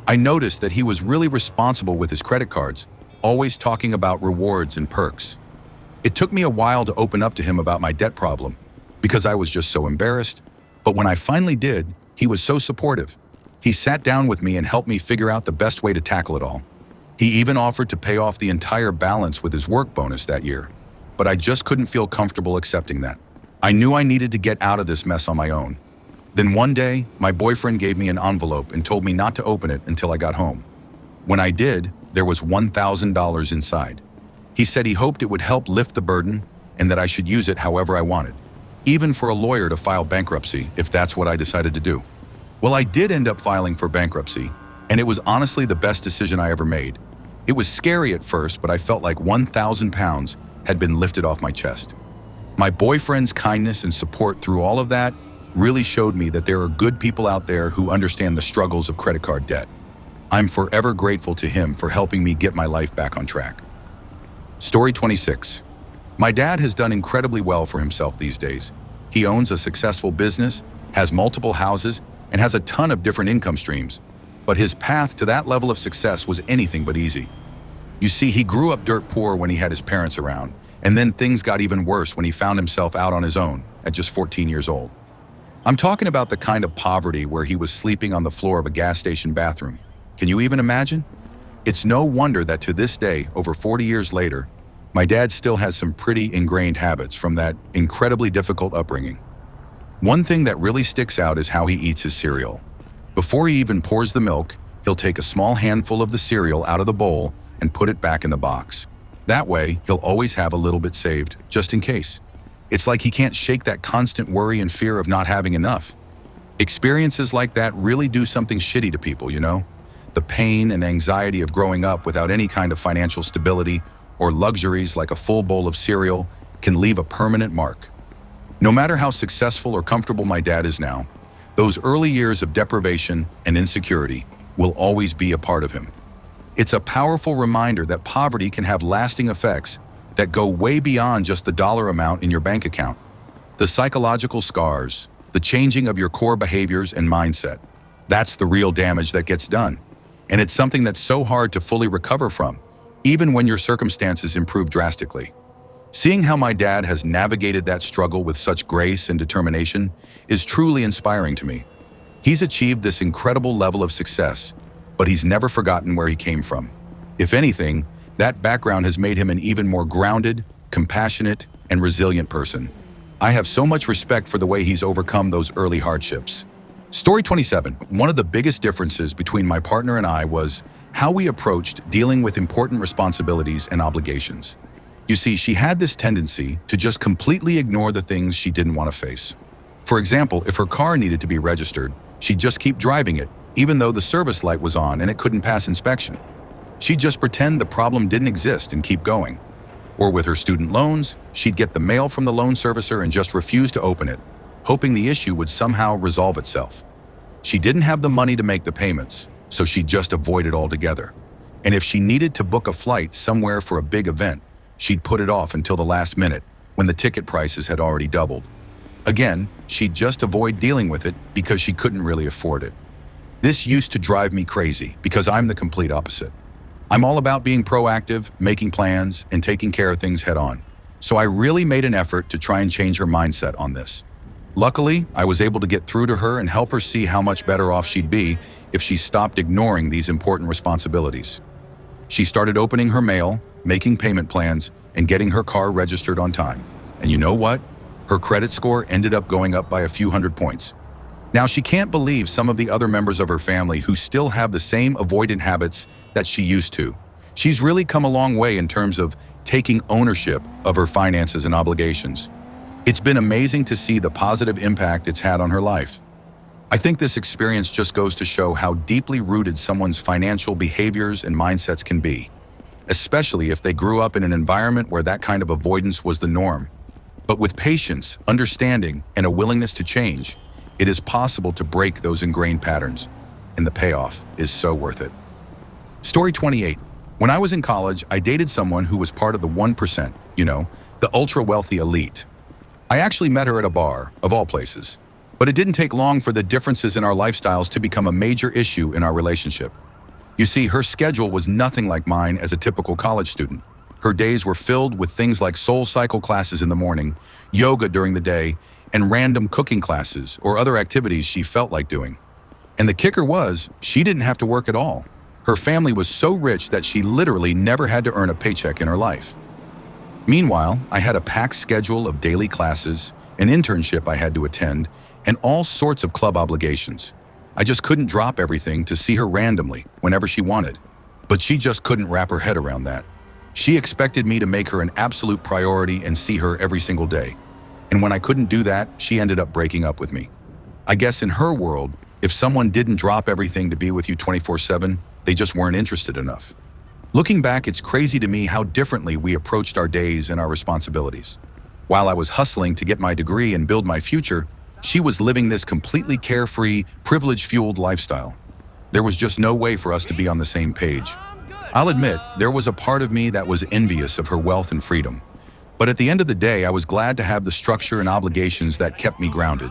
I noticed that he was really responsible with his credit cards, always talking about rewards and perks. It took me a while to open up to him about my debt problem, because I was just so embarrassed. But when I finally did, he was so supportive. He sat down with me and helped me figure out the best way to tackle it all. He even offered to pay off the entire balance with his work bonus that year. But I just couldn't feel comfortable accepting that. I knew I needed to get out of this mess on my own. Then one day, my boyfriend gave me an envelope and told me not to open it until I got home. When I did, there was $1,000 inside. He said he hoped it would help lift the burden and that I should use it however I wanted, even for a lawyer to file bankruptcy if that's what I decided to do. Well, I did end up filing for bankruptcy, and it was honestly the best decision I ever made. It was scary at first, but I felt like 1,000 pounds had been lifted off my chest. My boyfriend's kindness and support through all of that really showed me that there are good people out there who understand the struggles of credit card debt. I'm forever grateful to him for helping me get my life back on track. Story 26. My dad has done incredibly well for himself these days. He owns a successful business, has multiple houses, and has a ton of different income streams. But his path to that level of success was anything but easy. You see, he grew up dirt poor when he had his parents around, and then things got even worse when he found himself out on his own at just 14 years old. I'm talking about the kind of poverty where he was sleeping on the floor of a gas station bathroom. Can you even imagine? It's no wonder that to this day, over 40 years later, my dad still has some pretty ingrained habits from that incredibly difficult upbringing. One thing that really sticks out is how he eats his cereal. Before he even pours the milk, he'll take a small handful of the cereal out of the bowl and put it back in the box. That way, he'll always have a little bit saved, just in case. It's like he can't shake that constant worry and fear of not having enough. Experiences like that really do something shitty to people, you know? The pain and anxiety of growing up without any kind of financial stability or luxuries like a full bowl of cereal can leave a permanent mark. No matter how successful or comfortable my dad is now, those early years of deprivation and insecurity will always be a part of him. It's a powerful reminder that poverty can have lasting effects that go way beyond just the dollar amount in your bank account. The psychological scars, the changing of your core behaviors and mindset, that's the real damage that gets done. And it's something that's so hard to fully recover from, even when your circumstances improve drastically. Seeing how my dad has navigated that struggle with such grace and determination is truly inspiring to me. He's achieved this incredible level of success, but he's never forgotten where he came from. If anything, that background has made him an even more grounded, compassionate, and resilient person. I have so much respect for the way he's overcome those early hardships. Story 27. One of the biggest differences between my partner and I was how we approached dealing with important responsibilities and obligations. You see, she had this tendency to just completely ignore the things she didn't want to face. For example, if her car needed to be registered, she'd just keep driving it, even though the service light was on and it couldn't pass inspection. She'd just pretend the problem didn't exist and keep going. Or with her student loans, she'd get the mail from the loan servicer and just refuse to open it, hoping the issue would somehow resolve itself. She didn't have the money to make the payments, so she'd just avoid it altogether. And if she needed to book a flight somewhere for a big event, she'd put it off until the last minute, when the ticket prices had already doubled. Again, she'd just avoid dealing with it because she couldn't really afford it. This used to drive me crazy because I'm the complete opposite. I'm all about being proactive, making plans, and taking care of things head on. So I really made an effort to try and change her mindset on this. Luckily, I was able to get through to her and help her see how much better off she'd be if she stopped ignoring these important responsibilities. She started opening her mail, making payment plans, and getting her car registered on time. And you know what? Her credit score ended up going up by a few hundred points. Now, she can't believe some of the other members of her family who still have the same avoidant habits that she used to. She's really come a long way in terms of taking ownership of her finances and obligations. It's been amazing to see the positive impact it's had on her life. I think this experience just goes to show how deeply rooted someone's financial behaviors and mindsets can be, especially if they grew up in an environment where that kind of avoidance was the norm. But with patience, understanding, and a willingness to change, it is possible to break those ingrained patterns, and the payoff is so worth it. Story 28. When I was in college, I dated someone who was part of the 1%, the ultra-wealthy elite. I actually met her at a bar, of all places. But it didn't take long for the differences in our lifestyles to become a major issue in our relationship. You see, her schedule was nothing like mine as a typical college student. Her days were filled with things like soul cycle classes in the morning, yoga during the day, and random cooking classes or other activities she felt like doing. And the kicker was, she didn't have to work at all. Her family was so rich that she literally never had to earn a paycheck in her life. Meanwhile, I had a packed schedule of daily classes, an internship I had to attend, and all sorts of club obligations. I just couldn't drop everything to see her randomly whenever she wanted. But she just couldn't wrap her head around that. She expected me to make her an absolute priority and see her every single day. And when I couldn't do that, she ended up breaking up with me. I guess in her world, if someone didn't drop everything to be with you 24/7, they just weren't interested enough. Looking back, it's crazy to me how differently we approached our days and our responsibilities. While I was hustling to get my degree and build my future, she was living this completely carefree, privilege-fueled lifestyle. There was just no way for us to be on the same page. I'll admit, there was a part of me that was envious of her wealth and freedom. But at the end of the day, I was glad to have the structure and obligations that kept me grounded.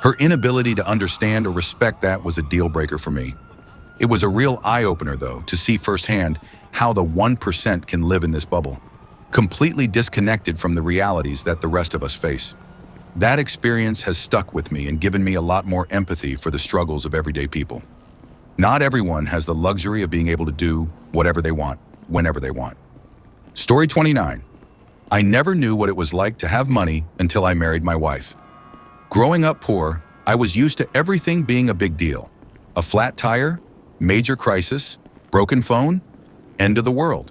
Her inability to understand or respect that was a deal breaker for me. It was a real eye-opener, though, to see firsthand how the 1% can live in this bubble, completely disconnected from the realities that the rest of us face. That experience has stuck with me and given me a lot more empathy for the struggles of everyday people. Not everyone has the luxury of being able to do whatever they want, whenever they want. Story 29. I never knew what it was like to have money until I married my wife. Growing up poor, I was used to everything being a big deal. A flat tire, major crisis, broken phone, end of the world.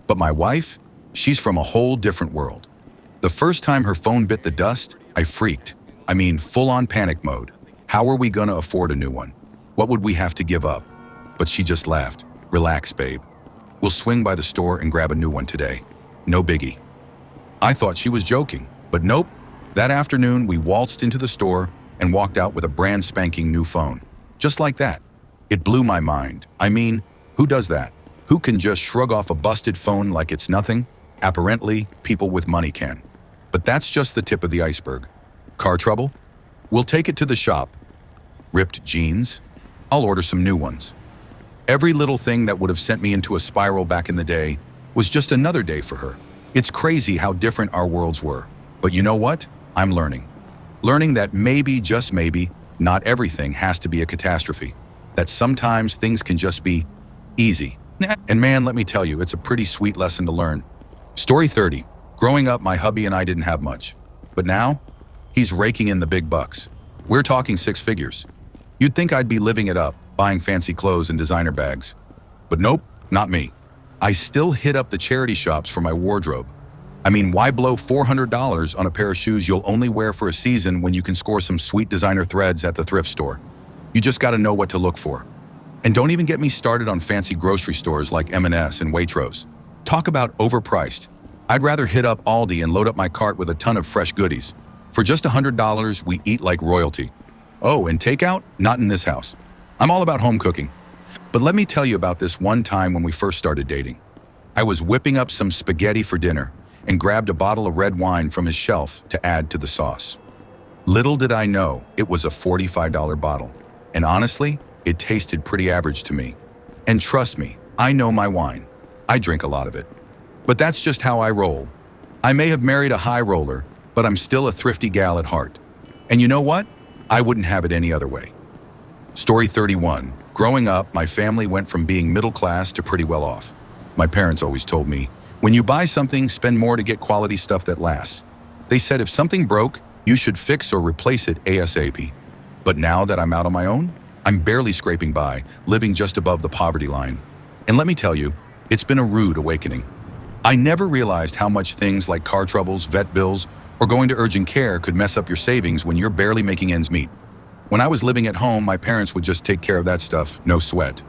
But my wife, she's from a whole different world. The first time her phone bit the dust, I freaked. I mean, full-on panic mode. How are we gonna afford a new one? What would we have to give up? But she just laughed. Relax, babe. We'll swing by the store and grab a new one today. No biggie. I thought she was joking, but nope. That afternoon, we waltzed into the store and walked out with a brand spanking new phone. Just like that. It blew my mind. I mean, who does that? Who can just shrug off a busted phone like it's nothing? Apparently, people with money can. But that's just the tip of the iceberg. Car trouble? We'll take it to the shop. Ripped jeans? I'll order some new ones. Every little thing that would have sent me into a spiral back in the day was just another day for her. It's crazy how different our worlds were. But you know what? I'm learning. Learning that maybe, just maybe, not everything has to be a catastrophe. That sometimes things can just be easy. And man, let me tell you, it's a pretty sweet lesson to learn. Story 30. Growing up, my hubby and I didn't have much. But now, he's raking in the big bucks. We're talking 6 figures. You'd think I'd be living it up, buying fancy clothes and designer bags. But nope, not me. I still hit up the charity shops for my wardrobe. I mean, why blow $400 on a pair of shoes you'll only wear for a season when you can score some sweet designer threads at the thrift store? You just gotta know what to look for. And don't even get me started on fancy grocery stores like M&S and Waitrose. Talk about overpriced. I'd rather hit up Aldi and load up my cart with a ton of fresh goodies. For just $100, we eat like royalty. Oh, and takeout? Not in this house. I'm all about home cooking. But let me tell you about this one time when we first started dating. I was whipping up some spaghetti for dinner and grabbed a bottle of red wine from his shelf to add to the sauce. Little did I know it was a $45 bottle. And honestly, it tasted pretty average to me. And trust me, I know my wine. I drink a lot of it. But that's just how I roll. I may have married a high roller, but I'm still a thrifty gal at heart. And you know what? I wouldn't have it any other way. Story 31. Growing up, my family went from being middle class to pretty well off. My parents always told me, when you buy something, spend more to get quality stuff that lasts. They said if something broke, you should fix or replace it ASAP. But now that I'm out on my own, I'm barely scraping by, living just above the poverty line. And let me tell you, it's been a rude awakening. I never realized how much things like car troubles, vet bills, or going to urgent care could mess up your savings when you're barely making ends meet. When I was living at home, my parents would just take care of that stuff, no sweat.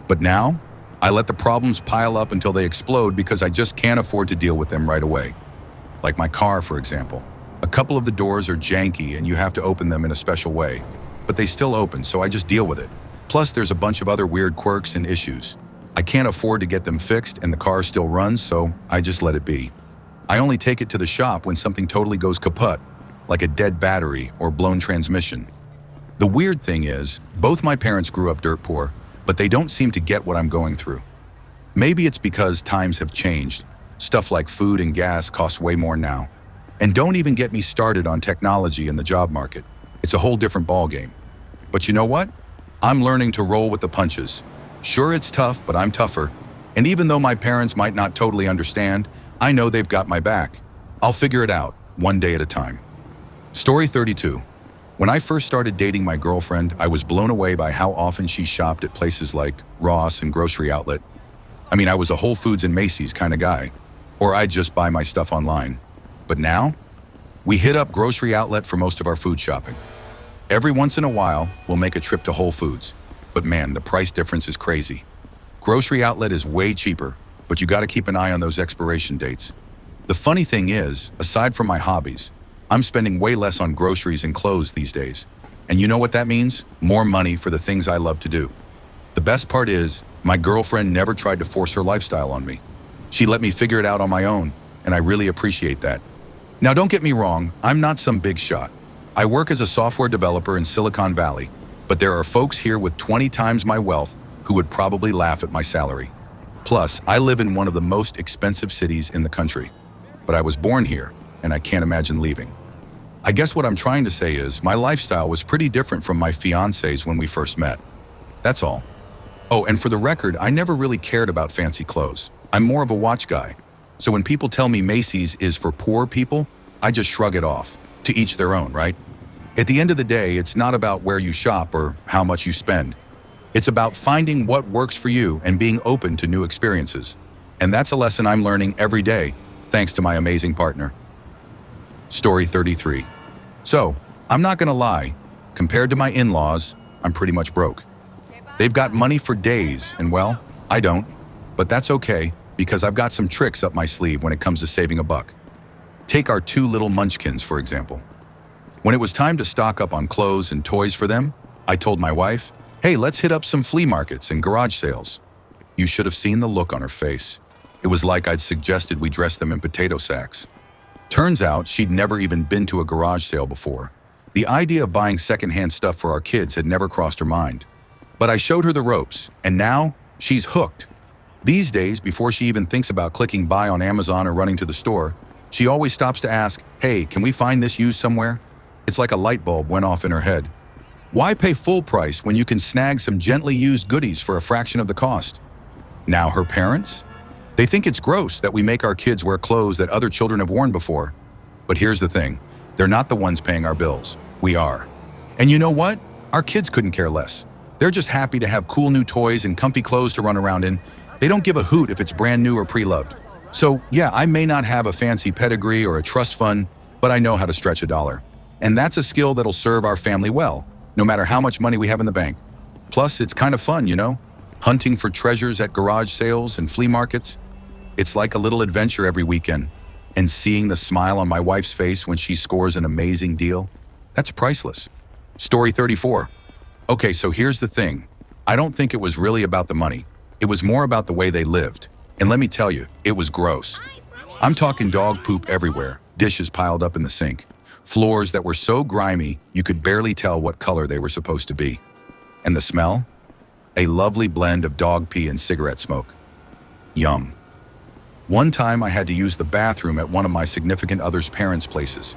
But now, I let the problems pile up until they explode because I just can't afford to deal with them right away. Like my car, for example. A couple of the doors are janky and you have to open them in a special way. But they still open, so I just deal with it. Plus, there's a bunch of other weird quirks and issues. I can't afford to get them fixed and the car still runs, so I just let it be. I only take it to the shop when something totally goes kaput, like a dead battery or blown transmission. The weird thing is, both my parents grew up dirt poor, but they don't seem to get what I'm going through. Maybe it's because times have changed. Stuff like food and gas costs way more now. And don't even get me started on technology and the job market. It's a whole different ballgame. But you know what? I'm learning to roll with the punches. Sure, it's tough, but I'm tougher. And even though my parents might not totally understand, I know they've got my back. I'll figure it out, one day at a time. Story 32. When I first started dating my girlfriend, I was blown away by how often she shopped at places like Ross and Grocery Outlet. I mean, I was a Whole Foods and Macy's kind of guy. Or I'd just buy my stuff online. But now, we hit up Grocery Outlet for most of our food shopping. Every once in a while, we'll make a trip to Whole Foods. But man, the price difference is crazy. Grocery Outlet is way cheaper, but you gotta keep an eye on those expiration dates. The funny thing is, aside from my hobbies, I'm spending way less on groceries and clothes these days. And you know what that means? More money for the things I love to do. The best part is, my girlfriend never tried to force her lifestyle on me. She let me figure it out on my own, and I really appreciate that. Now don't get me wrong, I'm not some big shot. I work as a software developer in Silicon Valley, but there are folks here with 20 times my wealth who would probably laugh at my salary. Plus, I live in one of the most expensive cities in the country. But I was born here, and I can't imagine leaving. I guess what I'm trying to say is my lifestyle was pretty different from my fiance's when we first met. That's all. Oh, and for the record, I never really cared about fancy clothes. I'm more of a watch guy. So when people tell me Macy's is for poor people, I just shrug it off. To each their own, right? At the end of the day, it's not about where you shop or how much you spend. It's about finding what works for you and being open to new experiences. And that's a lesson I'm learning every day, thanks to my amazing partner. Story 33. So, I'm not gonna lie, compared to my in-laws, I'm pretty much broke. They've got money for days, and well, I don't. But that's okay, because I've got some tricks up my sleeve when it comes to saving a buck. Take our two little munchkins, for example. When it was time to stock up on clothes and toys for them, I told my wife, hey, let's hit up some flea markets and garage sales. You should have seen the look on her face. It was like I'd suggested we dress them in potato sacks. Turns out she'd never even been to a garage sale before. The idea of buying secondhand stuff for our kids had never crossed her mind. But I showed her the ropes, and now she's hooked. These days, before she even thinks about clicking buy on Amazon or running to the store, she always stops to ask, hey, can we find this used somewhere? It's like a light bulb went off in her head. Why pay full price when you can snag some gently used goodies for a fraction of the cost? Now her parents? They think it's gross that we make our kids wear clothes that other children have worn before. But here's the thing, they're not the ones paying our bills. We are. And you know what? Our kids couldn't care less. They're just happy to have cool new toys and comfy clothes to run around in. They don't give a hoot if it's brand new or pre-loved. So yeah, I may not have a fancy pedigree or a trust fund, but I know how to stretch a dollar. And that's a skill that'll serve our family well, no matter how much money we have in the bank. Plus, it's kind of fun, you know? Hunting for treasures at garage sales and flea markets. It's like a little adventure every weekend. And seeing the smile on my wife's face when she scores an amazing deal, that's priceless. Story 34. Okay, so here's the thing. I don't think it was really about the money. It was more about the way they lived. And let me tell you, it was gross. I'm talking dog poop everywhere, dishes piled up in the sink, floors that were so grimy you could barely tell what color they were supposed to be. And the smell? A lovely blend of dog pee and cigarette smoke. Yum. One time I had to use the bathroom at one of my significant other's parents' places.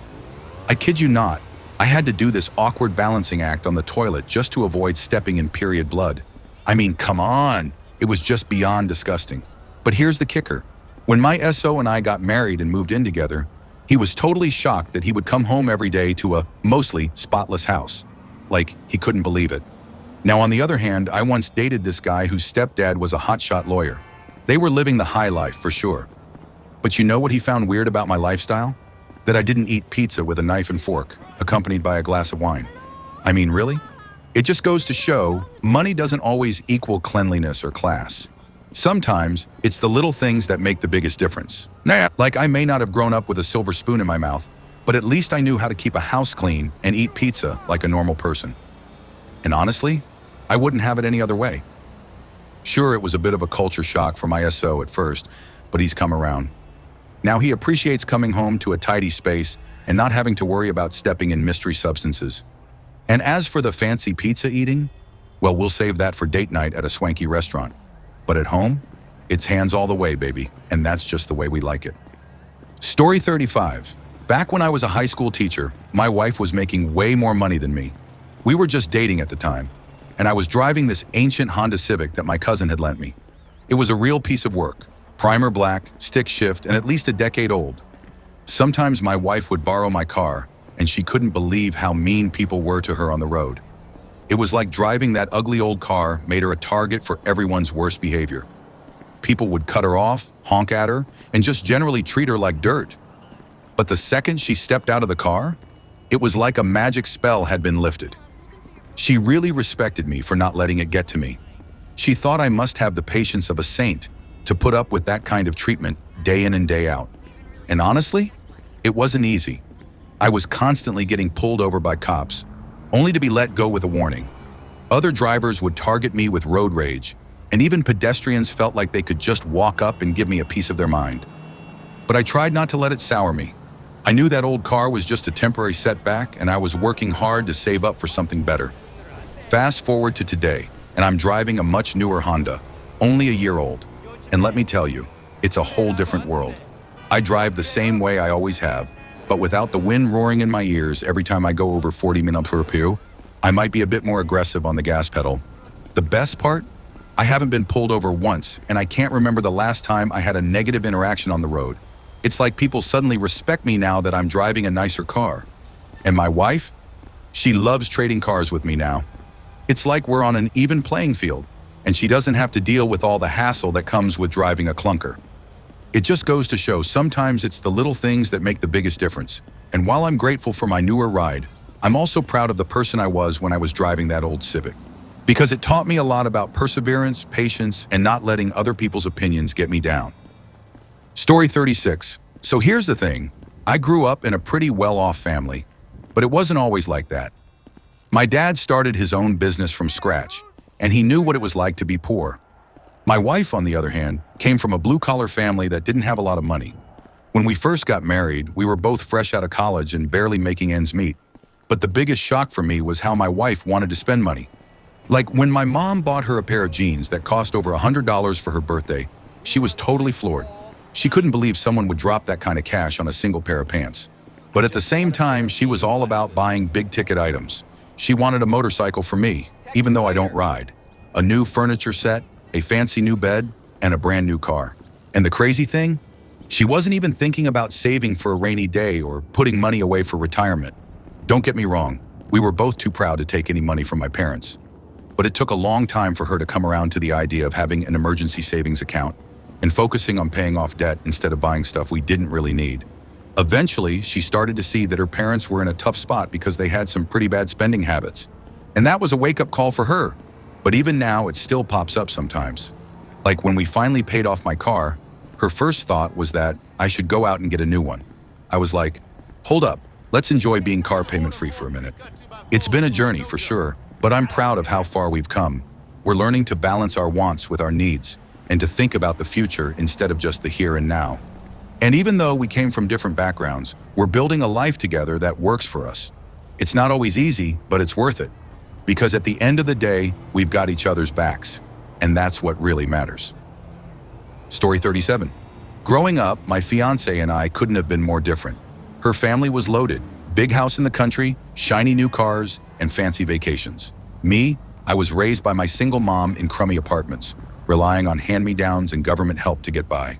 I kid you not, I had to do this awkward balancing act on the toilet just to avoid stepping in period blood. I mean, come on, it was just beyond disgusting. But here's the kicker. When my SO and I got married and moved in together, he was totally shocked that he would come home every day to a mostly spotless house. Like, he couldn't believe it. Now, on the other hand, I once dated this guy whose stepdad was a hotshot lawyer. They were living the high life for sure. But you know what he found weird about my lifestyle? That I didn't eat pizza with a knife and fork, accompanied by a glass of wine. I mean, really? It just goes to show, money doesn't always equal cleanliness or class. Sometimes, it's the little things that make the biggest difference. Like I may not have grown up with a silver spoon in my mouth, but at least I knew how to keep a house clean and eat pizza like a normal person. And honestly, I wouldn't have it any other way. Sure, it was a bit of a culture shock for my SO at first, but he's come around. Now he appreciates coming home to a tidy space and not having to worry about stepping in mystery substances. And as for the fancy pizza eating, well, we'll save that for date night at a swanky restaurant. But at home, it's hands all the way, baby, and that's just the way we like it. Story 35. Back when I was a high school teacher, my wife was making way more money than me. We were just dating at the time, and I was driving this ancient Honda Civic that my cousin had lent me. It was a real piece of work. Primer black, stick shift, and at least a decade old. Sometimes my wife would borrow my car, and she couldn't believe how mean people were to her on the road. It was like driving that ugly old car made her a target for everyone's worst behavior. People would cut her off, honk at her, and just generally treat her like dirt. But the second she stepped out of the car, it was like a magic spell had been lifted. She really respected me for not letting it get to me. She thought I must have the patience of a saint to put up with that kind of treatment day in and day out. And honestly, it wasn't easy. I was constantly getting pulled over by cops, only to be let go with a warning. Other drivers would target me with road rage, and even pedestrians felt like they could just walk up and give me a piece of their mind. But I tried not to let it sour me. I knew that old car was just a temporary setback, and I was working hard to save up for something better. Fast forward to today, and I'm driving a much newer Honda, only a year old. And let me tell you, it's a whole different world. I drive the same way I always have, but without the wind roaring in my ears every time I go over 40 mph, I might be a bit more aggressive on the gas pedal. The best part? I haven't been pulled over once, and I can't remember the last time I had a negative interaction on the road. It's like people suddenly respect me now that I'm driving a nicer car. And my wife? She loves trading cars with me now. It's like we're on an even playing field, and she doesn't have to deal with all the hassle that comes with driving a clunker. It just goes to show sometimes it's the little things that make the biggest difference. And while I'm grateful for my newer ride, I'm also proud of the person I was when I was driving that old Civic. Because it taught me a lot about perseverance, patience, and not letting other people's opinions get me down. Story 36. So here's the thing. I grew up in a pretty well-off family, but it wasn't always like that. My dad started his own business from scratch, and he knew what it was like to be poor. My wife, on the other hand, came from a blue-collar family that didn't have a lot of money. When we first got married, we were both fresh out of college and barely making ends meet. But the biggest shock for me was how my wife wanted to spend money. Like when my mom bought her a pair of jeans that cost over $100 for her birthday, she was totally floored. She couldn't believe someone would drop that kind of cash on a single pair of pants. But at the same time, she was all about buying big-ticket items. She wanted a motorcycle for me, even though I don't ride, a new furniture set, a fancy new bed, and a brand new car. And the crazy thing? She wasn't even thinking about saving for a rainy day or putting money away for retirement. Don't get me wrong, We were both too proud to take any money from my parents. But it took a long time for her to come around to the idea of having an emergency savings account and focusing on paying off debt instead of buying stuff we didn't really need. Eventually, she started to see that her parents were in a tough spot because they had some pretty bad spending habits. And that was a wake-up call for her. But even now, it still pops up sometimes. Like when we finally paid off my car, her first thought was that I should go out and get a new one. I was like, hold up, let's enjoy being car payment free for a minute. It's been a journey for sure, but I'm proud of how far we've come. We're learning to balance our wants with our needs and to think about the future instead of just the here and now. And even though we came from different backgrounds, we're building a life together that works for us. It's not always easy, but it's worth it. Because at the end of the day, we've got each other's backs. And that's what really matters. Story 37. Growing up, my fiancée and I couldn't have been more different. Her family was loaded. Big house in the country, shiny new cars, and fancy vacations. Me, I was raised by my single mom in crummy apartments, relying on hand-me-downs and government help to get by.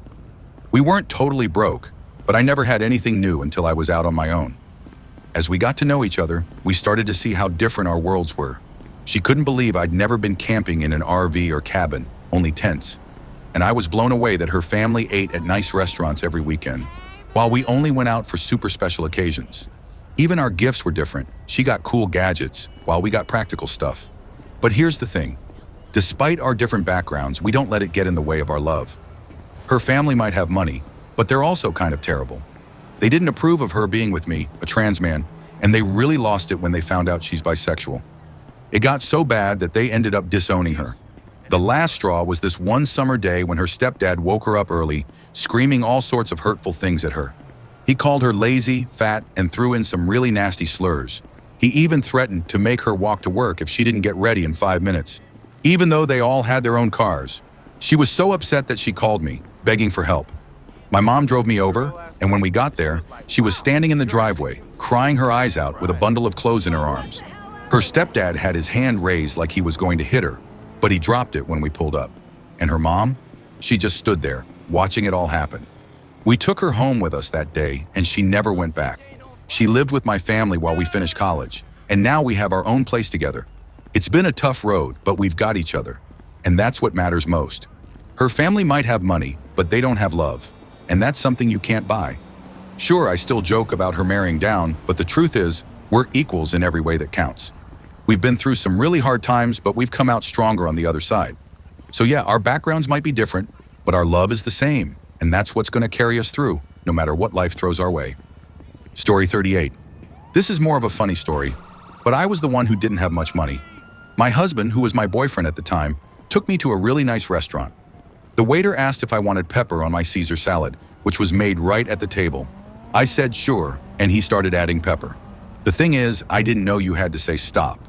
We weren't totally broke, but I never had anything new until I was out on my own. As we got to know each other, we started to see how different our worlds were. She couldn't believe I'd never been camping in an RV or cabin, only tents. And I was blown away that her family ate at nice restaurants every weekend, while we only went out for super special occasions. Even our gifts were different. She got cool gadgets, while we got practical stuff. But here's the thing. Despite our different backgrounds, we don't let it get in the way of our love. Her family might have money, but they're also kind of terrible. They didn't approve of her being with me, a trans man, and they really lost it when they found out she's bisexual. It got so bad that they ended up disowning her. The last straw was this one summer day when her stepdad woke her up early, screaming all sorts of hurtful things at her. He called her lazy, fat, and threw in some really nasty slurs. He even threatened to make her walk to work if she didn't get ready in 5 minutes, even though they all had their own cars. She was so upset that she called me, begging for help. My mom drove me over, and when we got there, she was standing in the driveway, crying her eyes out with a bundle of clothes in her arms. Her stepdad had his hand raised like he was going to hit her, but he dropped it when we pulled up. And her mom? She just stood there, watching it all happen. We took her home with us that day, and she never went back. She lived with my family while we finished college, and now we have our own place together. It's been a tough road, but we've got each other, and that's what matters most. Her family might have money, but they don't have love, and that's something you can't buy. Sure, I still joke about her marrying down, but the truth is, we're equals in every way that counts. We've been through some really hard times, but we've come out stronger on the other side. So yeah, our backgrounds might be different, but our love is the same, and that's what's going to carry us through, no matter what life throws our way. Story 38. This is more of a funny story, but I was the one who didn't have much money. My husband, who was my boyfriend at the time, took me to a really nice restaurant. The waiter asked if I wanted pepper on my Caesar salad, which was made right at the table. I said sure, and he started adding pepper. The thing is, I didn't know you had to say stop.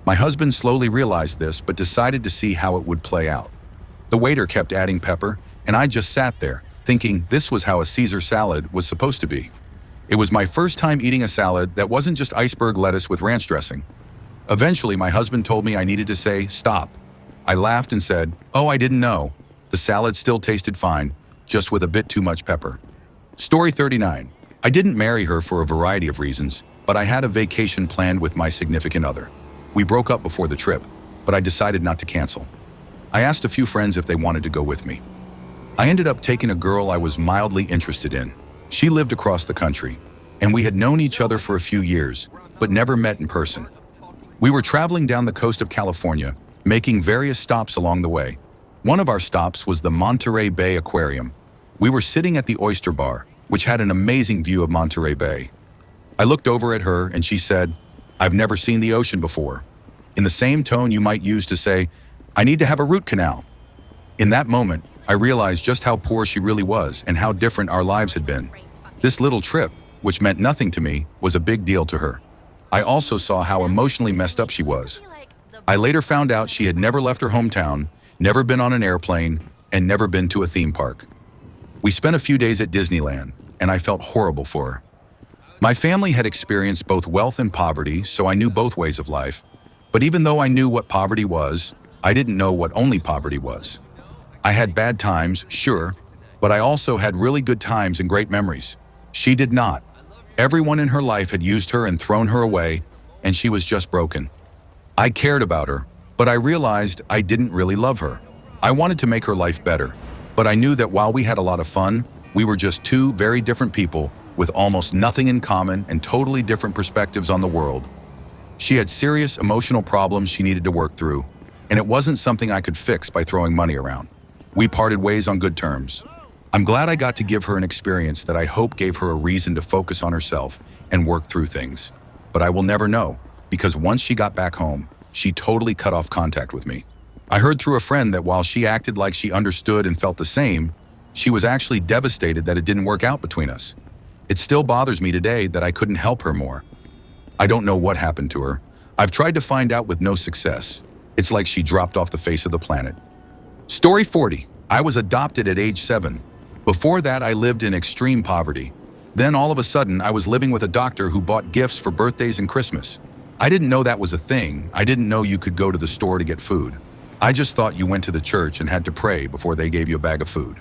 My husband slowly realized this, but decided to see how it would play out. The waiter kept adding pepper, and I just sat there, thinking this was how a Caesar salad was supposed to be. It was my first time eating a salad that wasn't just iceberg lettuce with ranch dressing. Eventually, my husband told me I needed to say stop. I laughed and said, "Oh, I didn't know." The salad still tasted fine, just with a bit too much pepper. Story 39. I didn't marry her for a variety of reasons, but I had a vacation planned with my significant other. We broke up before the trip, but I decided not to cancel. I asked a few friends if they wanted to go with me. I ended up taking a girl I was mildly interested in. She lived across the country, and we had known each other for a few years, but never met in person. We were traveling down the coast of California, making various stops along the way. One of our stops was the Monterey Bay Aquarium. We were sitting at the oyster bar, which had an amazing view of Monterey Bay. I looked over at her and she said, "I've never seen the ocean before," in the same tone you might use to say, "I need to have a root canal." In that moment, I realized just how poor she really was and how different our lives had been. This little trip, which meant nothing to me, was a big deal to her. I also saw how emotionally messed up she was. I later found out she had never left her hometown, never been on an airplane, and never been to a theme park. We spent a few days at Disneyland, and I felt horrible for her. My family had experienced both wealth and poverty, so I knew both ways of life. But even though I knew what poverty was, I didn't know what only poverty was. I had bad times, sure, but I also had really good times and great memories. She did not. Everyone in her life had used her and thrown her away, and she was just broken. I cared about her, but I realized I didn't really love her. I wanted to make her life better, but I knew that while we had a lot of fun, we were just two very different people with almost nothing in common and totally different perspectives on the world. She had serious emotional problems she needed to work through, and it wasn't something I could fix by throwing money around. We parted ways on good terms. I'm glad I got to give her an experience that I hope gave her a reason to focus on herself and work through things. But I will never know, because once she got back home, she totally cut off contact with me. I heard through a friend that while she acted like she understood and felt the same, she was actually devastated that it didn't work out between us. It still bothers me today that I couldn't help her more. I don't know what happened to her. I've tried to find out with no success. It's like she dropped off the face of the planet. Story 40. I was adopted at age 7. Before that, I lived in extreme poverty. Then all of a sudden, I was living with a doctor who bought gifts for birthdays and Christmas. I didn't know that was a thing. I didn't know you could go to the store to get food. I just thought you went to the church and had to pray before they gave you a bag of food.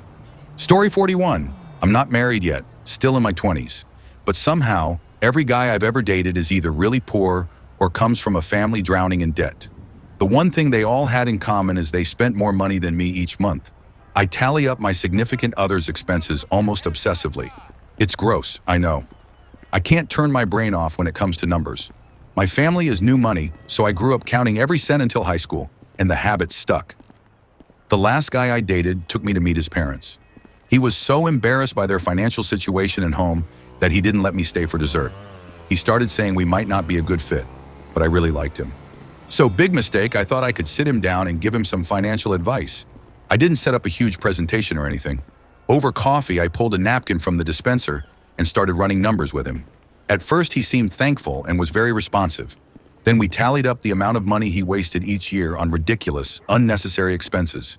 Story 41. I'm not married yet, still in my 20s. But somehow, every guy I've ever dated is either really poor or comes from a family drowning in debt. The one thing they all had in common is they spent more money than me each month. I tally up my significant other's expenses almost obsessively. It's gross, I know. I can't turn my brain off when it comes to numbers. My family is new money, so I grew up counting every cent until high school, and the habit stuck. The last guy I dated took me to meet his parents. He was so embarrassed by their financial situation and home that he didn't let me stay for dessert. He started saying we might not be a good fit, but I really liked him. So big mistake, I thought I could sit him down and give him some financial advice. I didn't set up a huge presentation or anything. Over coffee, I pulled a napkin from the dispenser and started running numbers with him. At first, he seemed thankful and was very responsive. Then we tallied up the amount of money he wasted each year on ridiculous, unnecessary expenses.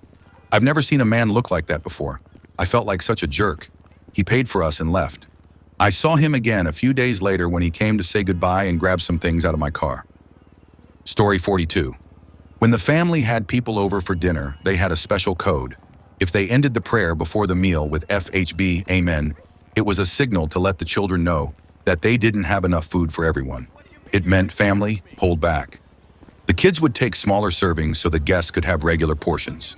I've never seen a man look like that before. I felt like such a jerk. He paid for us and left. I saw him again a few days later when he came to say goodbye and grab some things out of my car. Story 42. When the family had people over for dinner, they had a special code. If they ended the prayer before the meal with FHB, Amen, it was a signal to let the children know that they didn't have enough food for everyone. It meant family, hold back. The kids would take smaller servings so the guests could have regular portions.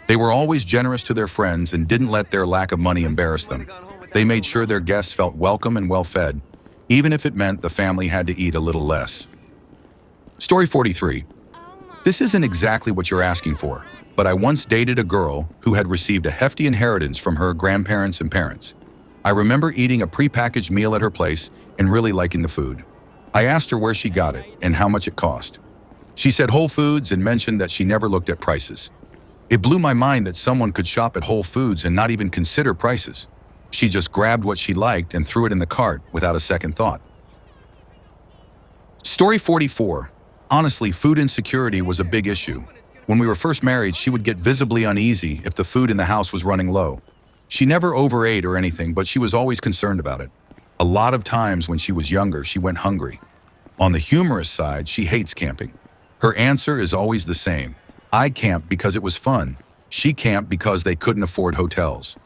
They were always generous to their friends and didn't let their lack of money embarrass them. They made sure their guests felt welcome and well-fed, even if it meant the family had to eat a little less. Story 43. This isn't exactly what you're asking for, but I once dated a girl who had received a hefty inheritance from her grandparents and parents. I remember eating a prepackaged meal at her place and really liking the food. I asked her where she got it and how much it cost. She said Whole Foods and mentioned that she never looked at prices. It blew my mind that someone could shop at Whole Foods and not even consider prices. She just grabbed what she liked and threw it in the cart without a second thought. Story 44. Honestly, food insecurity was a big issue. When we were first married, she would get visibly uneasy if the food in the house was running low. She never overate or anything, but she was always concerned about it. A lot of times when she was younger, she went hungry. On the humorous side, she hates camping. Her answer is always the same. I camped because it was fun. She camped because they couldn't afford hotels.